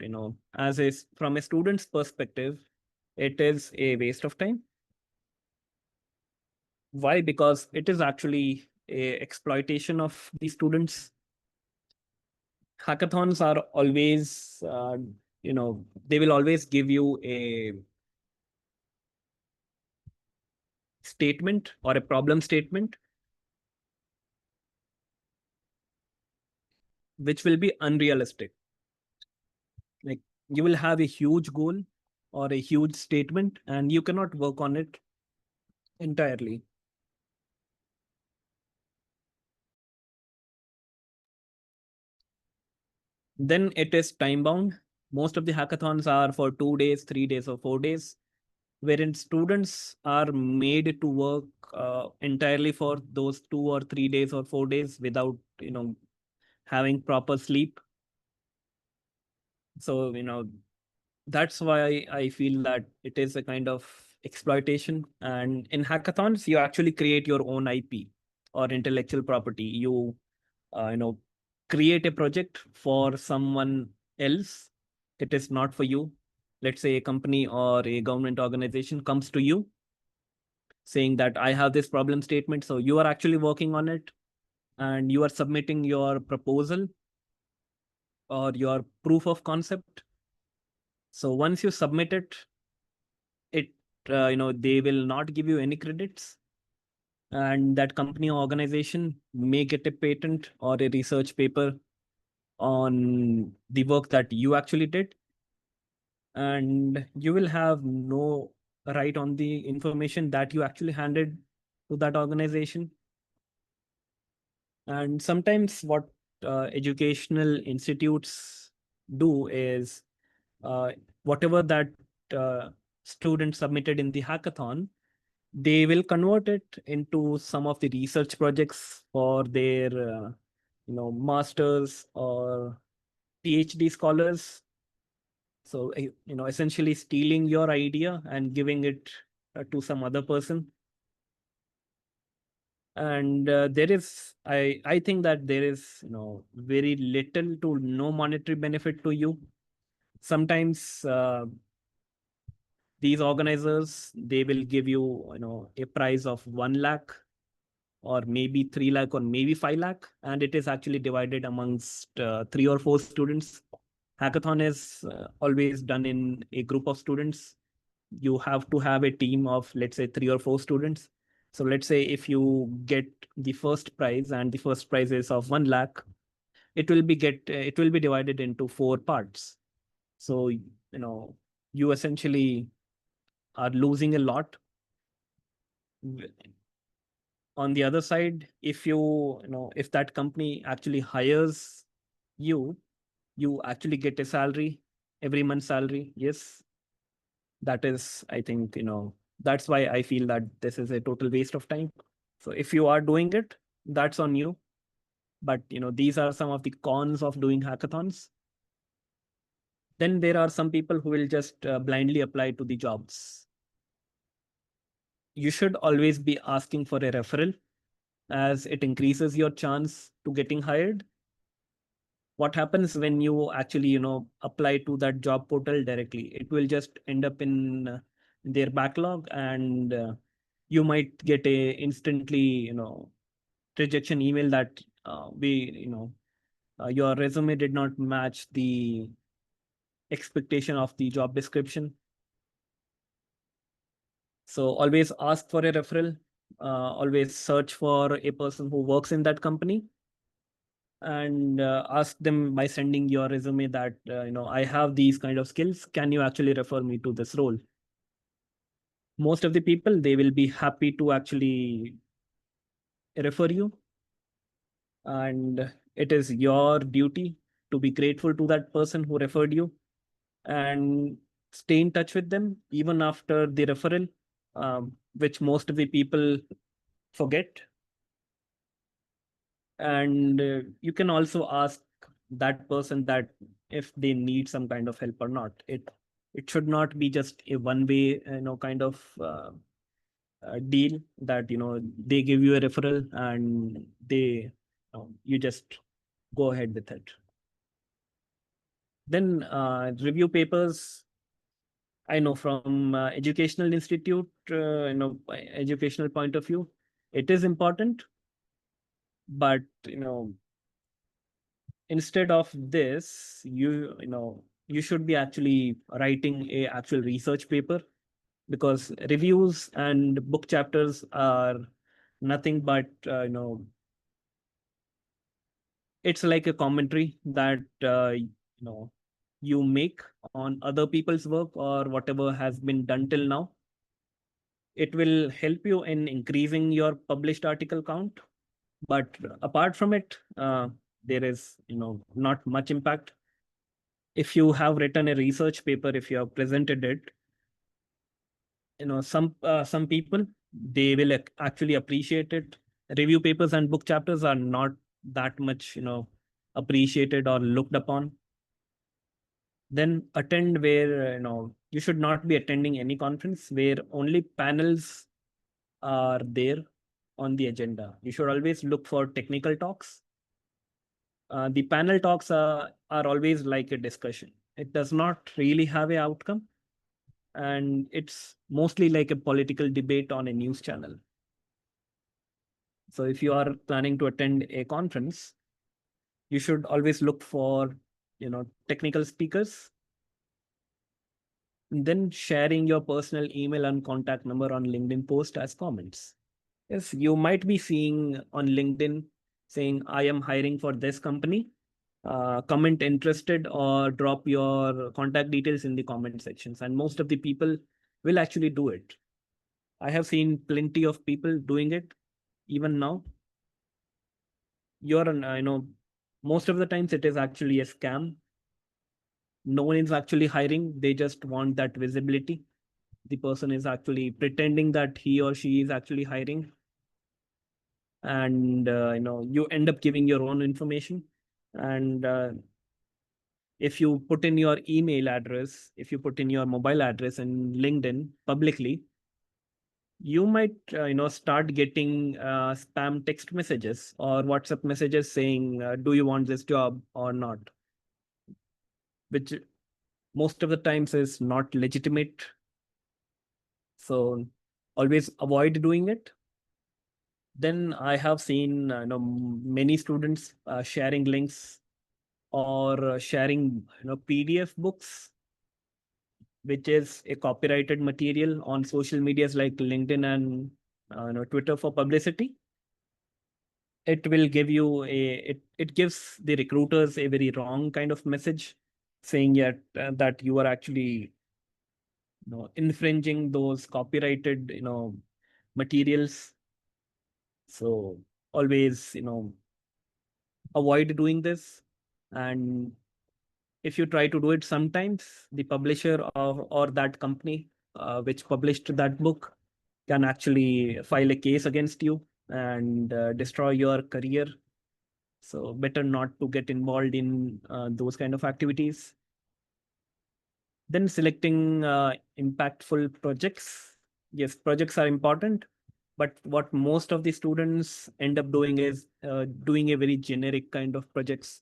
as is from a student's perspective, it is a waste of time. Why? Because it is actually a exploitation of the students. Hackathons are always they will always give you a statement or a problem statement which will be unrealistic. Like, you will have a huge goal or a huge statement and you cannot work on it entirely. Then it is time bound. Most of the hackathons are for 2 days, 3 days, or 4 days, wherein students are made to work entirely for those 2 or 3 days or 4 days without having proper sleep. So that's why I feel that it is a kind of exploitation. And in hackathons, you actually create your own IP or intellectual property. You create a project for someone else. It is not for you. Let's say a company or a government organization comes to you saying that I have this problem statement. So you are actually working on it and you are submitting your proposal or your proof of concept. So once you submit it, they will not give you any credits. and that company or organization may get a patent or a research paper on the work that you actually did, and you will have no right on the information that you actually handed to that organization. And sometimes what educational institutes do is uh, whatever that uh, student submitted in the hackathon, they will convert it into some of the research projects for their masters or PhD scholars. So essentially stealing your idea and giving it to some other person. And there is, I think that there is very little to no monetary benefit to you. Sometimes these organizers, they will give you a prize of 1 lakh or maybe 3 lakh or maybe 5 lakh, and it is actually divided amongst 3 or 4 students. Hackathon is always done in a group of students. You have to have a team of, let's say, 3 or 4 students. So let's say if you get the first prize and the first prize is of 1 lakh, it will be divided into 4 parts. So you essentially are losing a lot. On the other side, if if that company actually hires you, you actually get a salary, every month salary. Yes, that is, I think, that's why I feel that this is a total waste of time. So if you are doing it, that's on you. But these are some of the cons of doing hackathons. Then there are some people who will just blindly apply to the jobs. You should always be asking for a referral, as it increases your chance to getting hired. What happens when you actually apply to that job portal directly? It will just end up in their backlog, and you might get a instantly rejection email that your resume did not match the expectation of the job description. So always ask for a referral. Always search for a person who works in that company, and ask them by sending your resume that I have these kind of skills, can you actually refer me to this role? Most of the people, they will be happy to actually refer you, and it is your duty to be grateful to that person who referred you and stay in touch with them even after the referral, which most of the people forget. And you can also ask that person that if they need some kind of help or not. It should not be just a one way kind of deal that they give you a referral and you just go ahead with it. Then review papers. I know from educational institute, educational point of view, it is important, but instead of this, you should be actually writing a actual research paper, because reviews and book chapters are nothing but it's like a commentary that you make on other people's work or whatever has been done till now. It will help you in increasing your published article count, but apart from it, there is not much impact. If you have written a research paper, if you have presented it, some people, they will actually appreciate it. Review papers and book chapters are not that much appreciated or looked upon. Then attend where you should not be attending any conference where only panels are there on the agenda. You should always look for technical talks. The panel talks are always like a discussion. It does not really have a outcome, and it's mostly like a political debate on a news channel. So if you are planning to attend a conference, you should always look for technical speakers. And then sharing your personal email and contact number on LinkedIn post as comments. Yes, you might be seeing on LinkedIn saying, I am hiring for this company. Comment interested or drop your contact details in the comment sections. And most of the people will actually do it. I have seen plenty of people doing it even now. Most of the times it is actually a scam. No one is actually hiring. They just want that visibility. The person is actually pretending that he or she is actually hiring, and you end up giving your own information. And if you put in your email address, if you put in your mobile address in LinkedIn publicly, you might start getting spam text messages or WhatsApp messages saying, do you want this job or not, which most of the times is not legitimate. So always avoid doing it. Then I have seen many students sharing links or sharing PDF books, which is a copyrighted material on social medias like LinkedIn and Twitter for publicity. It will give you it gives the recruiters a very wrong kind of message, saying that you are actually infringing those copyrighted materials. So always avoid doing this. And if you try to do it, sometimes the publisher or that company which published that book can actually file a case against you and destroy your career. So better not to get involved in those kind of activities. Then selecting impactful projects. Yes, projects are important, but what most of the students end up doing is doing a very generic kind of projects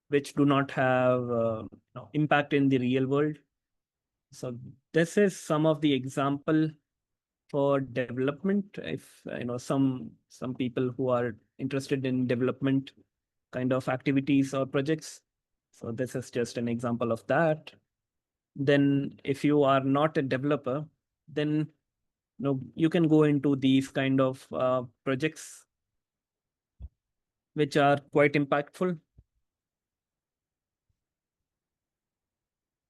which do not have impact in the real world. So this is some of the example for development. If some people who are interested in development kind of activities or projects, so this is just an example of that. Then if you are not a developer, then you can go into these kind of projects which are quite impactful.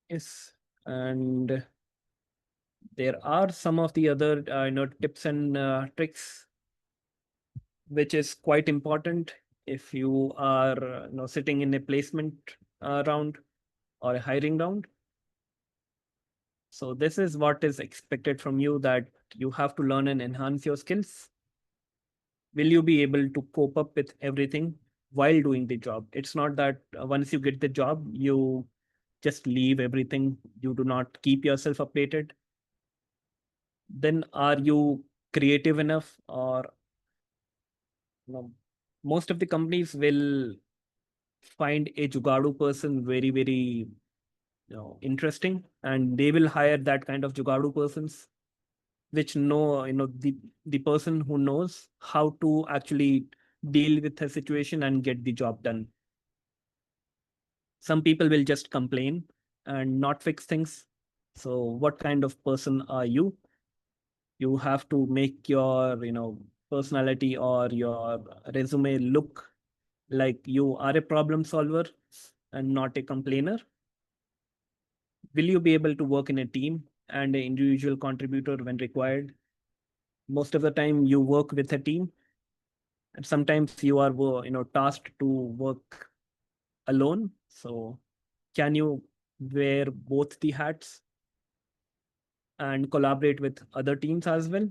Yes, and there are some of the other tips and tricks which is quite important if you are sitting in a placement round or a hiring round. So this is what is expected from you, that you have to learn and enhance your skills. Will you be able to cope up with everything while doing the job? It's not that once you get the job, you just leave everything. You do not keep yourself updated. Then are you creative enough? Or most of the companies will find a jugadu person very, very interesting, and they will hire that kind of jugadu persons which know the person who knows how to actually deal with a situation and get the job done. Some people will just complain and not fix things. So what kind of person are you? You have to make your personality or your resume look like you are a problem solver and not a complainer. Will you be able to work in a team and an individual contributor when required? Most of the time you work with a team, and sometimes you are tasked to work alone. So can you wear both the hats and collaborate with other teams as well?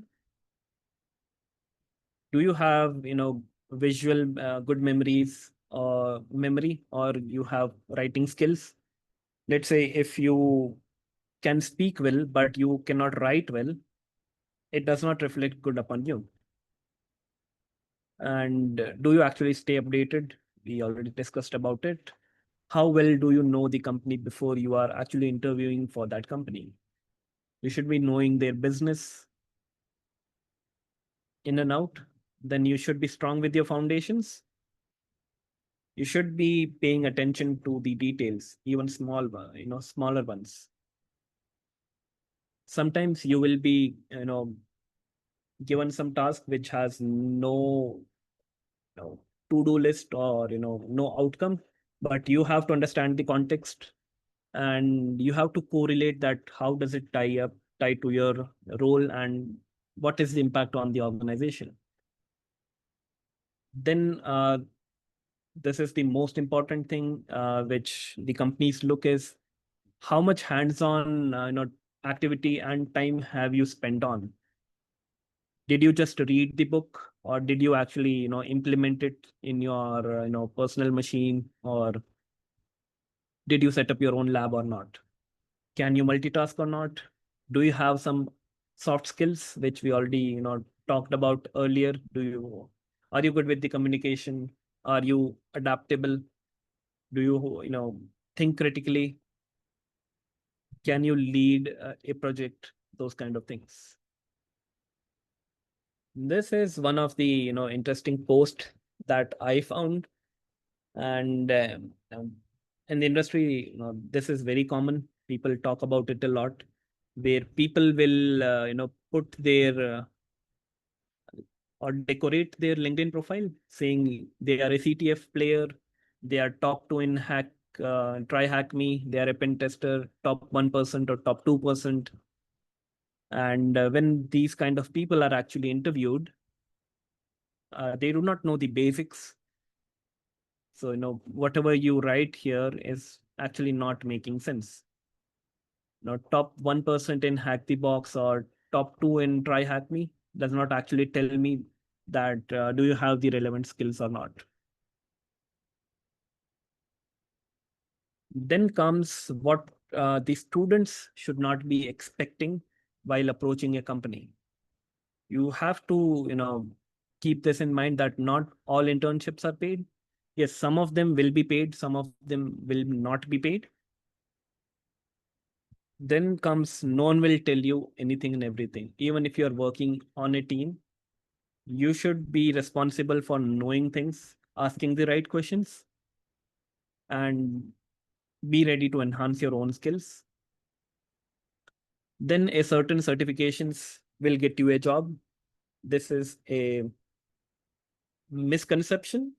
Do you have visual good memory, or you have writing skills? Let's say if you can speak well but you cannot write well, it does not reflect good upon you. And do you actually stay updated? We already discussed about it. How well do you know the company before you are actually interviewing for that company? You should be knowing their business in and out. Then you should be strong with your foundations. You should be paying attention to the details, even smaller ones. Sometimes you will be given some task which has no, to-do list or no outcome, but you have to understand the context and you have to correlate that how does it tie to your role and what is the impact on the organization. Then this is the most important thing which the companies look is how much hands-on activity and time have you spent on. Did you just read the book or did you actually implement it in your personal machine, or did you set up your own lab or not? Can you multitask or not? Do you have some soft skills which we already talked about earlier? Are you good with the communication? Are you adaptable? Do you think critically? Can you lead a project? Those kind of things. This is one of the interesting post that I found, and in the industry, this is very common. People talk about it a lot, where people will put their or decorate their LinkedIn profile saying they are a CTF player, they are top 2 in try hack me, they are a pen tester, top 1% or top 2%. And when these kind of people are actually interviewed, they do not know the basics. So whatever you write here is actually not making sense. Top 1% in hack the box or top 2 in try hack me does not actually tell me that do you have the relevant skills or not. Then comes what the students should not be expecting while approaching a company. You have to keep this in mind that not all internships are paid. Yes, some of them will be paid, some of them will not be paid. Then comes no one will tell you anything and everything. Even if you're working on a team, you should be responsible for knowing things, asking the right questions, and be ready to enhance your own skills. Then a certain certifications will get you a job. This is a misconception.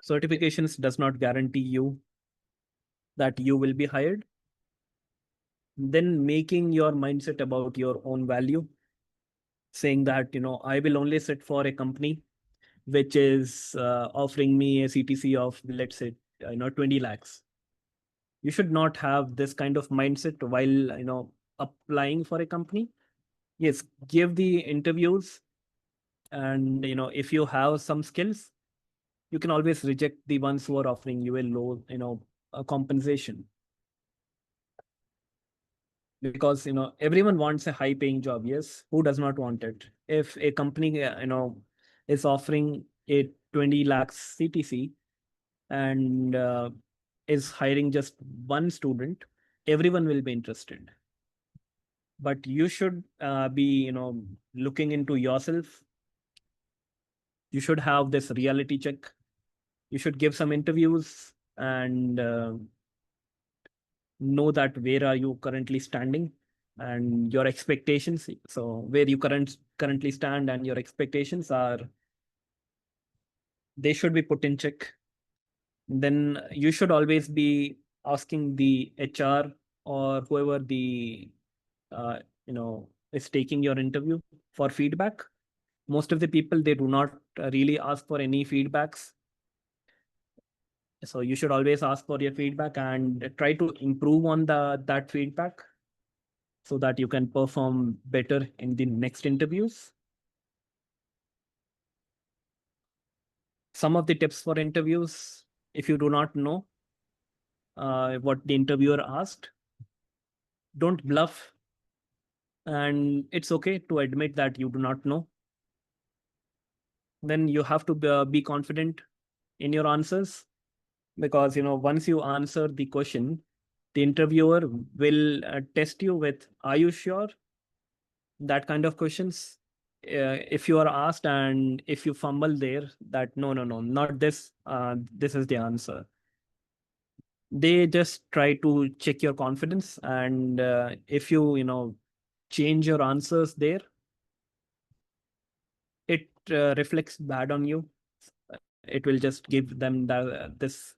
Certifications does not guarantee you that you will be hired. Then making your mindset about your own value, saying that I will only sit for a company which is offering me a CTC of, let's say, 20 lakhs. You should not have this kind of mindset while applying for a company. Yes, give the interviews, and if you have some skills, you can always reject the ones who are offering you a low compensation, because everyone wants a high paying job. Yes, who does not want it? If a company is offering a 20 lakhs CTC and is hiring just one student, everyone will be interested. But you should be looking into yourself. You should have this reality check. You should give some interviews and know that where are you currently standing and your expectations. So where you currently stand and your expectations are, they should be put in check. Then you should always be asking the HR or whoever the uh, is taking your interview for feedback. Most of the people, they do not really ask for any feedbacks. So you should always ask for your feedback and try to improve on that feedback so that you can perform better in the next interviews. Some of the tips for interviews: if you do not know what the interviewer asked, don't bluff. And it's okay to admit that you do not know. Then you have to be confident in your answers, because once you answer the question, the interviewer will test you with, are you sure? That kind of questions. If you are asked and if you fumble there, that no, not this, this is the answer, they just try to check your confidence, and if you change your answers there, it reflects bad on you. It will just give them this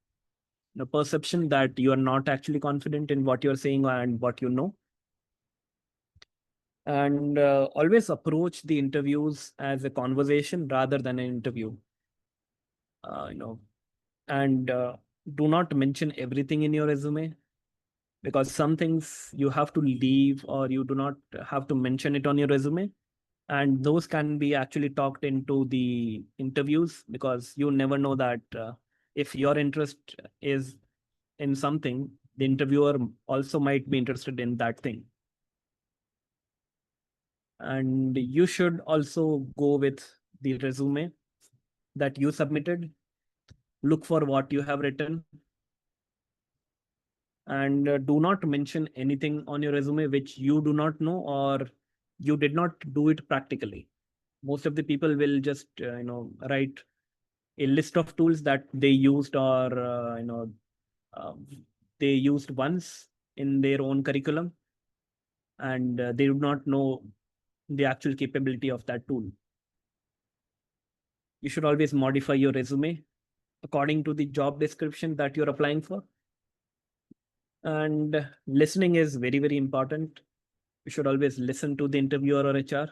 perception that you are not actually confident in what you're saying and what you know. And always approach the interviews as a conversation rather than an interview. You know, and do not mention everything in your resume, because some things you have to leave or you do not have to mention it on your resume, and those can be actually talked into the interviews, because you never know that if your interest is in something, the interviewer also might be interested in that thing. And you should also go with the resume that you submitted. Look for what you have written, and do not mention anything on your resume which you do not know or you did not do it practically. Most of the people will just write a list of tools that they used, or uh, they used once in their own curriculum, and they do not know the actual capability of that tool. You should always modify your resume according to the job description that you're applying for. And listening is very, very important. You should always listen to the interviewer or HR,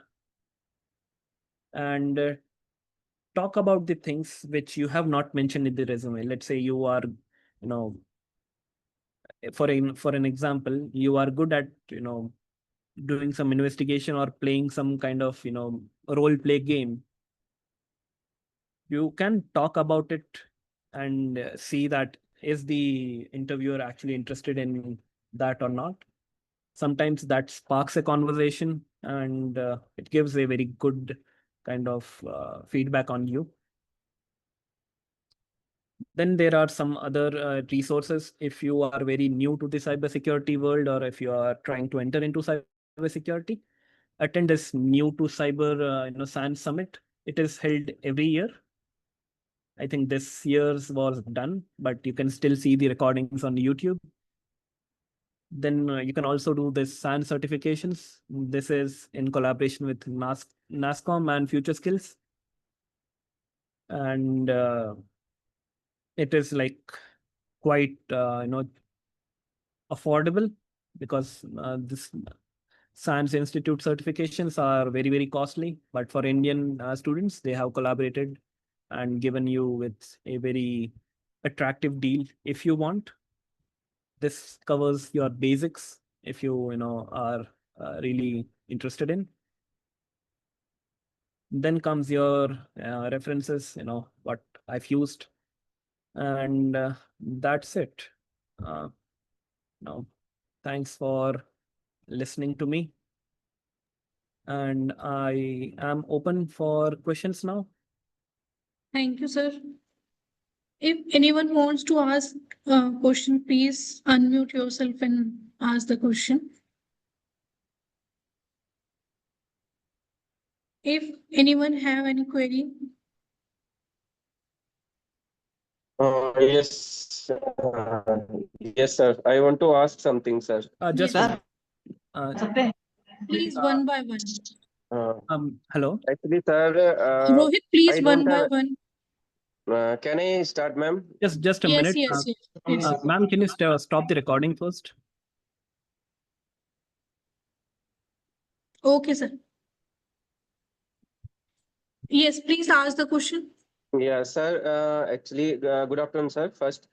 and talk about the things which you have not mentioned in the resume. Let's say you are, for an example, you are good at doing some investigation or playing some kind of role play game. You can talk about it and see that is the interviewer actually interested in that or not. Sometimes that sparks a conversation, and it gives a very good kind of feedback on you. Then there are some other resources. If you are very new to the cybersecurity world, or if you are trying to enter into cybersecurity, attend this new to cyber science summit. It is held every year. I think this year's was done, but you can still see the recordings on YouTube. Then you can also do this SAN certifications. This is in collaboration with NASCOM and Future Skills. And it is like quite, affordable, because this Science Institute certifications are very, very costly. But for Indian students, they have collaborated and given you with a very attractive deal if you want. This covers your basics if you are really interested in. Then comes your references, what I've used, and that's it. Uh, no, thanks for listening to me, and I am open for questions now. Thank you, sir. If anyone wants to ask a question, please unmute yourself and ask the question. If anyone have any query, Yes, yes, sir. I want to ask something, sir. Just yes, a minute. please one by one. Hello. Actually, sir, Rohit, please I one don't by have. one. Can I start, ma'am? Just a Yes, minute. yes, yes. Ma'am, can you stop the recording first? Okay, sir. Yes, please ask the question. Yeah, sir. Actually, good afternoon, sir. First,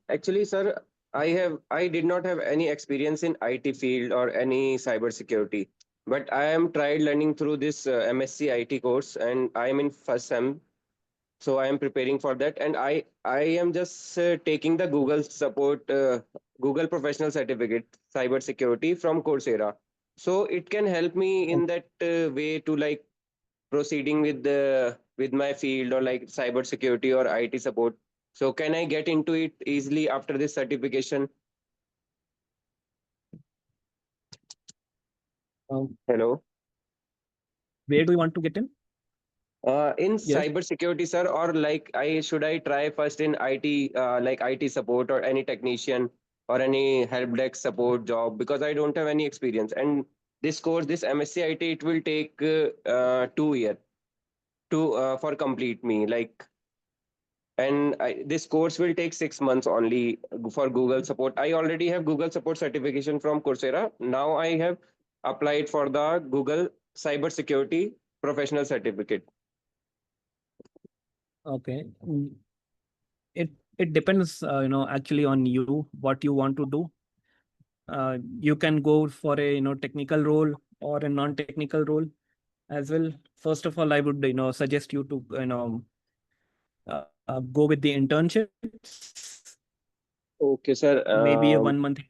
actually, sir, I did not have any experience in IT field or any cybersecurity, but I am tried learning through this MSc IT course, and I am in first sem. So I am preparing for that, and I am just taking the Google Professional Certificate Cybersecurity from Coursera. So it can help me in that way to like proceeding with my field or like cybersecurity or IT support. So can I get into it easily after this certification? Um, Hello. where do you want to get in? In Yes. cybersecurity, sir, or like should I try first in IT, like IT support or any technician or any help desk support job, because I don't have any experience. And this course, this MSc IT, it will take 2 year to for complete me. Like, and this course will take 6 months only for Google support. I already have Google support certification from Coursera. Now I have applied for the Google cybersecurity professional certificate. Okay. It depends, actually on you, what you want to do. You can go for a, technical role or a non-technical role as well. First of all, I would, suggest you to, go with the internships, Okay, sir. maybe a 1 month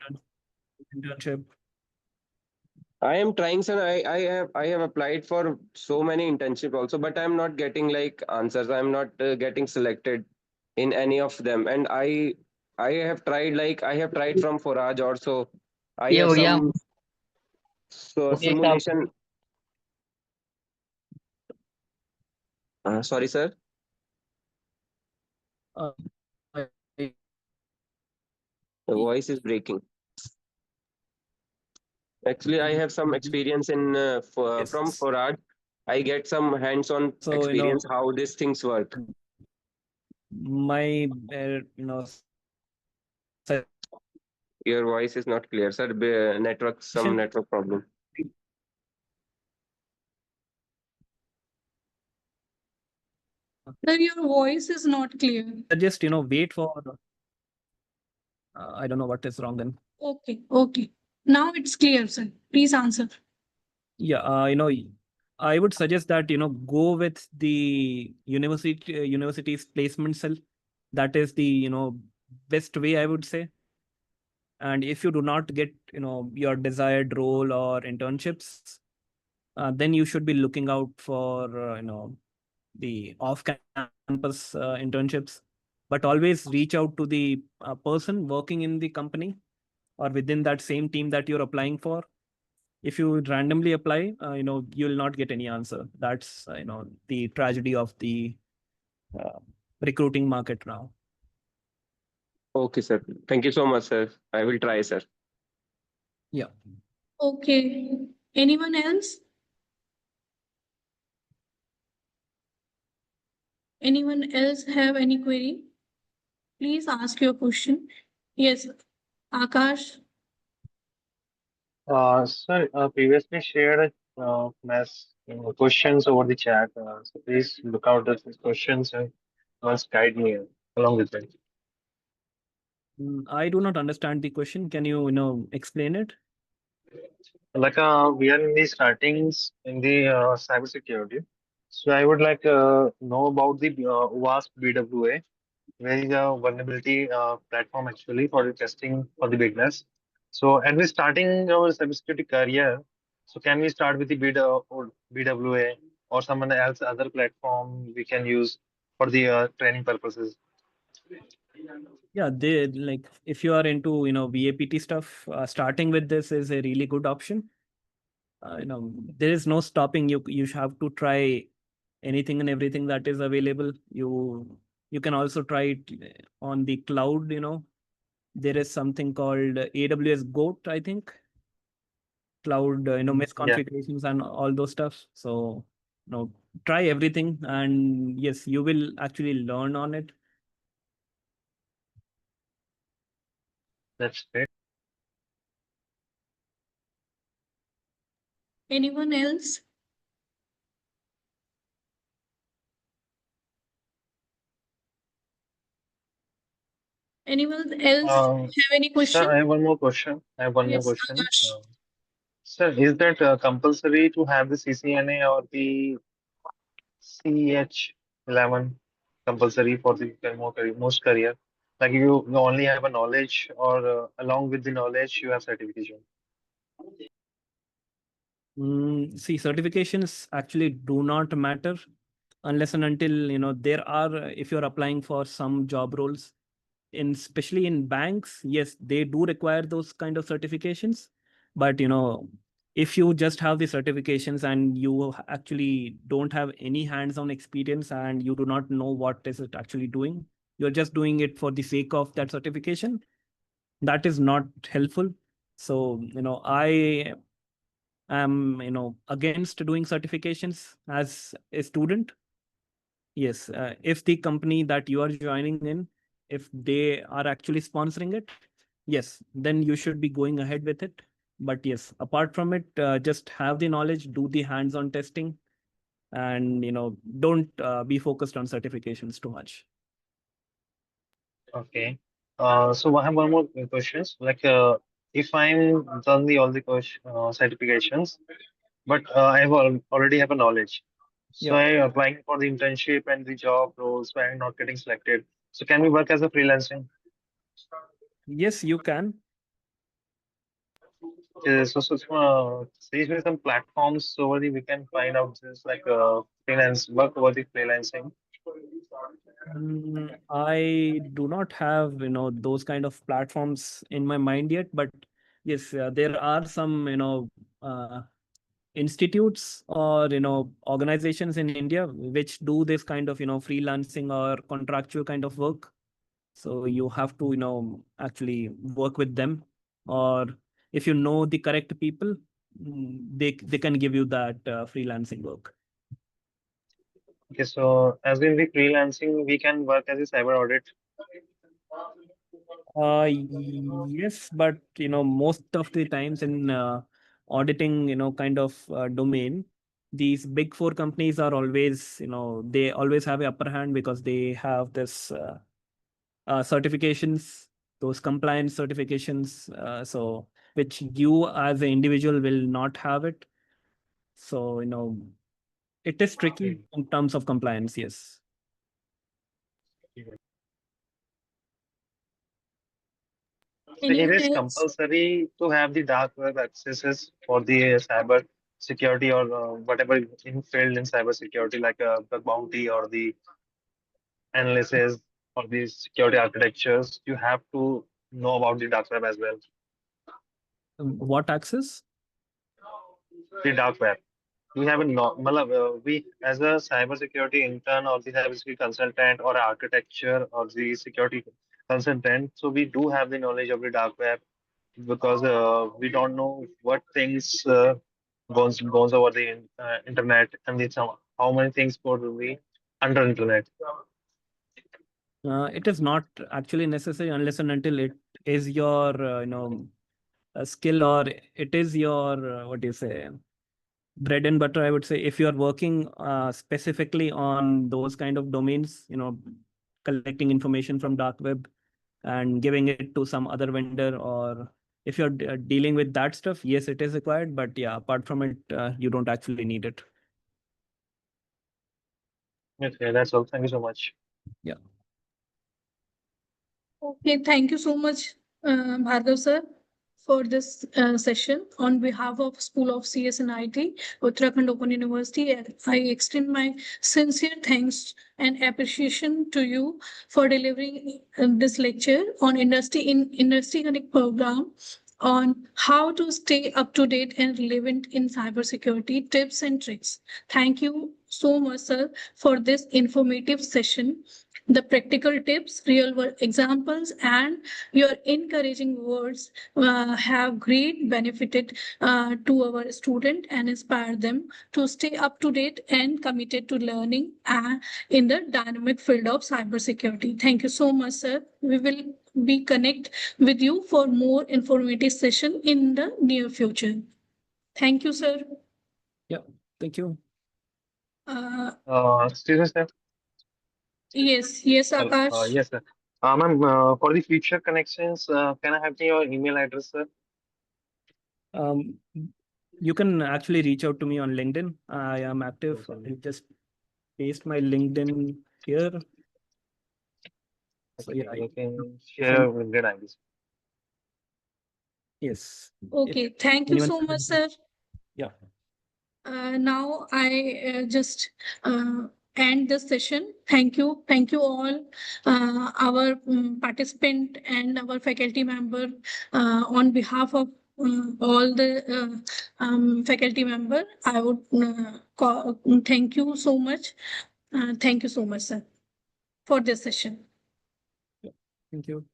internship. I am trying, sir. I have applied for so many internship also, but I'm not getting like answers. I'm not getting selected in any of them. And I have tried from Forage also. I ये have हो गया some ये काम simulation. Sorry, sir. Uh, I- The voice is breaking. Actually, I have some experience in from yes. Forage. I get some hands-on So, experience how these things work. my, su- Your voice is not clear, sir. Network, some suggestion, network problem. Sir, your voice is not clear. suggest, wait for, I don't know what is wrong then. Okay, okay. Now it's clear, sir. Please answer. Yeah, I would suggest that, go with the university's placement cell. That is the, best way, I would say. And if you do not get, your desired role or internships, then you should be looking out for, the off-campus internships. But always reach out to the person working in the company or within that same team that you're applying for. If you randomly apply, you will not get any answer. That's, the tragedy of the uh, recruiting market now. Okay, sir. Thank you so much, sir. I will try, sir. Yeah. Okay. Anyone else? Anyone else have any query? Please ask your question. Yes, Akash. Sir, previously shared mass questions over the chat. So please look out at these questions and once guide me along with them. I do not understand the question. Can you, explain it? Like we are in the startings in the cybersecurity. So I would like know about the vast BWA, where is a vulnerability platform actually for the testing for the beginners. So and we're starting our cybersecurity career. So can we start with the or BWA or someone else other platform we can use for the training purposes? Yeah, they like if you are into, VAPT stuff, starting with this is a really good option. There is no stopping you. You have to try anything and everything that is available. You can also try it on the cloud. There is something called AWS Goat, I think, cloud, Yeah, misconfigurations and all those stuff. So, try everything, and yes, you will actually learn on it. that's great. Anyone else? Anyone else have any Sir, question? I have one more question. I have one more Yes, question. Akash. Sir, is that compulsory to have the CCNA or the CH11 compulsory for the most career? Like you only have a knowledge, or along with the knowledge, you have certification. See, certifications actually do not matter unless and until, there are, if you're applying for some job roles, especially in banks, yes, they do require those kind of certifications. But, if you just have the certifications and you actually don't have any hands-on experience and you do not know what is it actually doing, you're just doing it for the sake of that certification, that is not helpful. So, I am, against doing certifications as a student. Yes, if the company that you are joining in, if they are actually sponsoring it, yes, then you should be going ahead with it. But yes, apart from it, just have the knowledge, do the hands-on testing, and don't be focused on certifications too much. Okay. So I have one more questions. Like, if I'm done the all the certifications, but already have a knowledge. So Yeah. I'm applying for the internship and the job roles, but I'm not getting selected. So can we work as a freelancing? Yes, you can. These were some platforms so where we can find out this like freelance work over the freelancing. I do not have, those kind of platforms in my mind yet, but yes, there are some, uh, institutes or, organizations in India which do this kind of, freelancing or contractual kind of work. So you have to, actually work with them, or if you know the correct people, they can give you that freelancing work. Okay, so as in the freelancing, we can work as a cyber audit. Yes, but most of the times in auditing, kind of domain, these big four companies are always, they always have a upper hand because they have this certifications, those compliance certifications, so which you as an individual will not have it. So, it is tricky in terms of compliance. Yes. So it is else? compulsory to have the dark web accesses for the cyber security or whatever in field in cyber security, like the bounty or the analysis or the security architectures. You have to know about the dark web as well. What access? The dark web. We have a we as a cybersecurity intern or the cybersecurity consultant or architecture or the security consultant. So we do have the knowledge of the dark web because we don't know what things goes over the internet and it's how many things go to the under internet. It is not actually necessary unless and until it is your, a skill, or it is your, what do you say, bread and butter, I would say. If you are working specifically on those kind of domains, collecting information from dark web and giving it to some other vendor, or if you're dealing with that stuff, yes, it is required. But yeah, apart from it, you don't actually need it. Okay, that's all. Thank you so much. Yeah. Okay, thank you so much, Bhargav sir, for this session. On behalf of School of CS and IT, Uttarakhand Open University, I extend my sincere thanks and appreciation to you for delivering this lecture on Industry Connect program on how to stay up to date and relevant in cybersecurity tips and tricks. Thank you so much, sir, for this informative session. The practical tips, real world examples, and your encouraging words have great benefited to our student and inspire them to stay up to date and committed to learning in the dynamic field of cybersecurity. Thank you so much, sir. We will be connect with you for more informative session in the near future. Thank you, sir. Yeah. Thank you. Excuse me, sir. Yes, Akash. Yes, sir. Ma'am, for the future connections, can I have your email address, sir? Um, you can actually reach out to me on LinkedIn. I am active. I'll just paste my LinkedIn here. So Okay, yeah, you can if share LinkedIn IDs. yes. Okay, If thank you anyone, so much, sir. yeah. Now I just end the session. Thank you. Thank you all, our participant and our faculty member on behalf of all the faculty member, I would thank you so much. Thank you so much, sir, for this session. Thank you.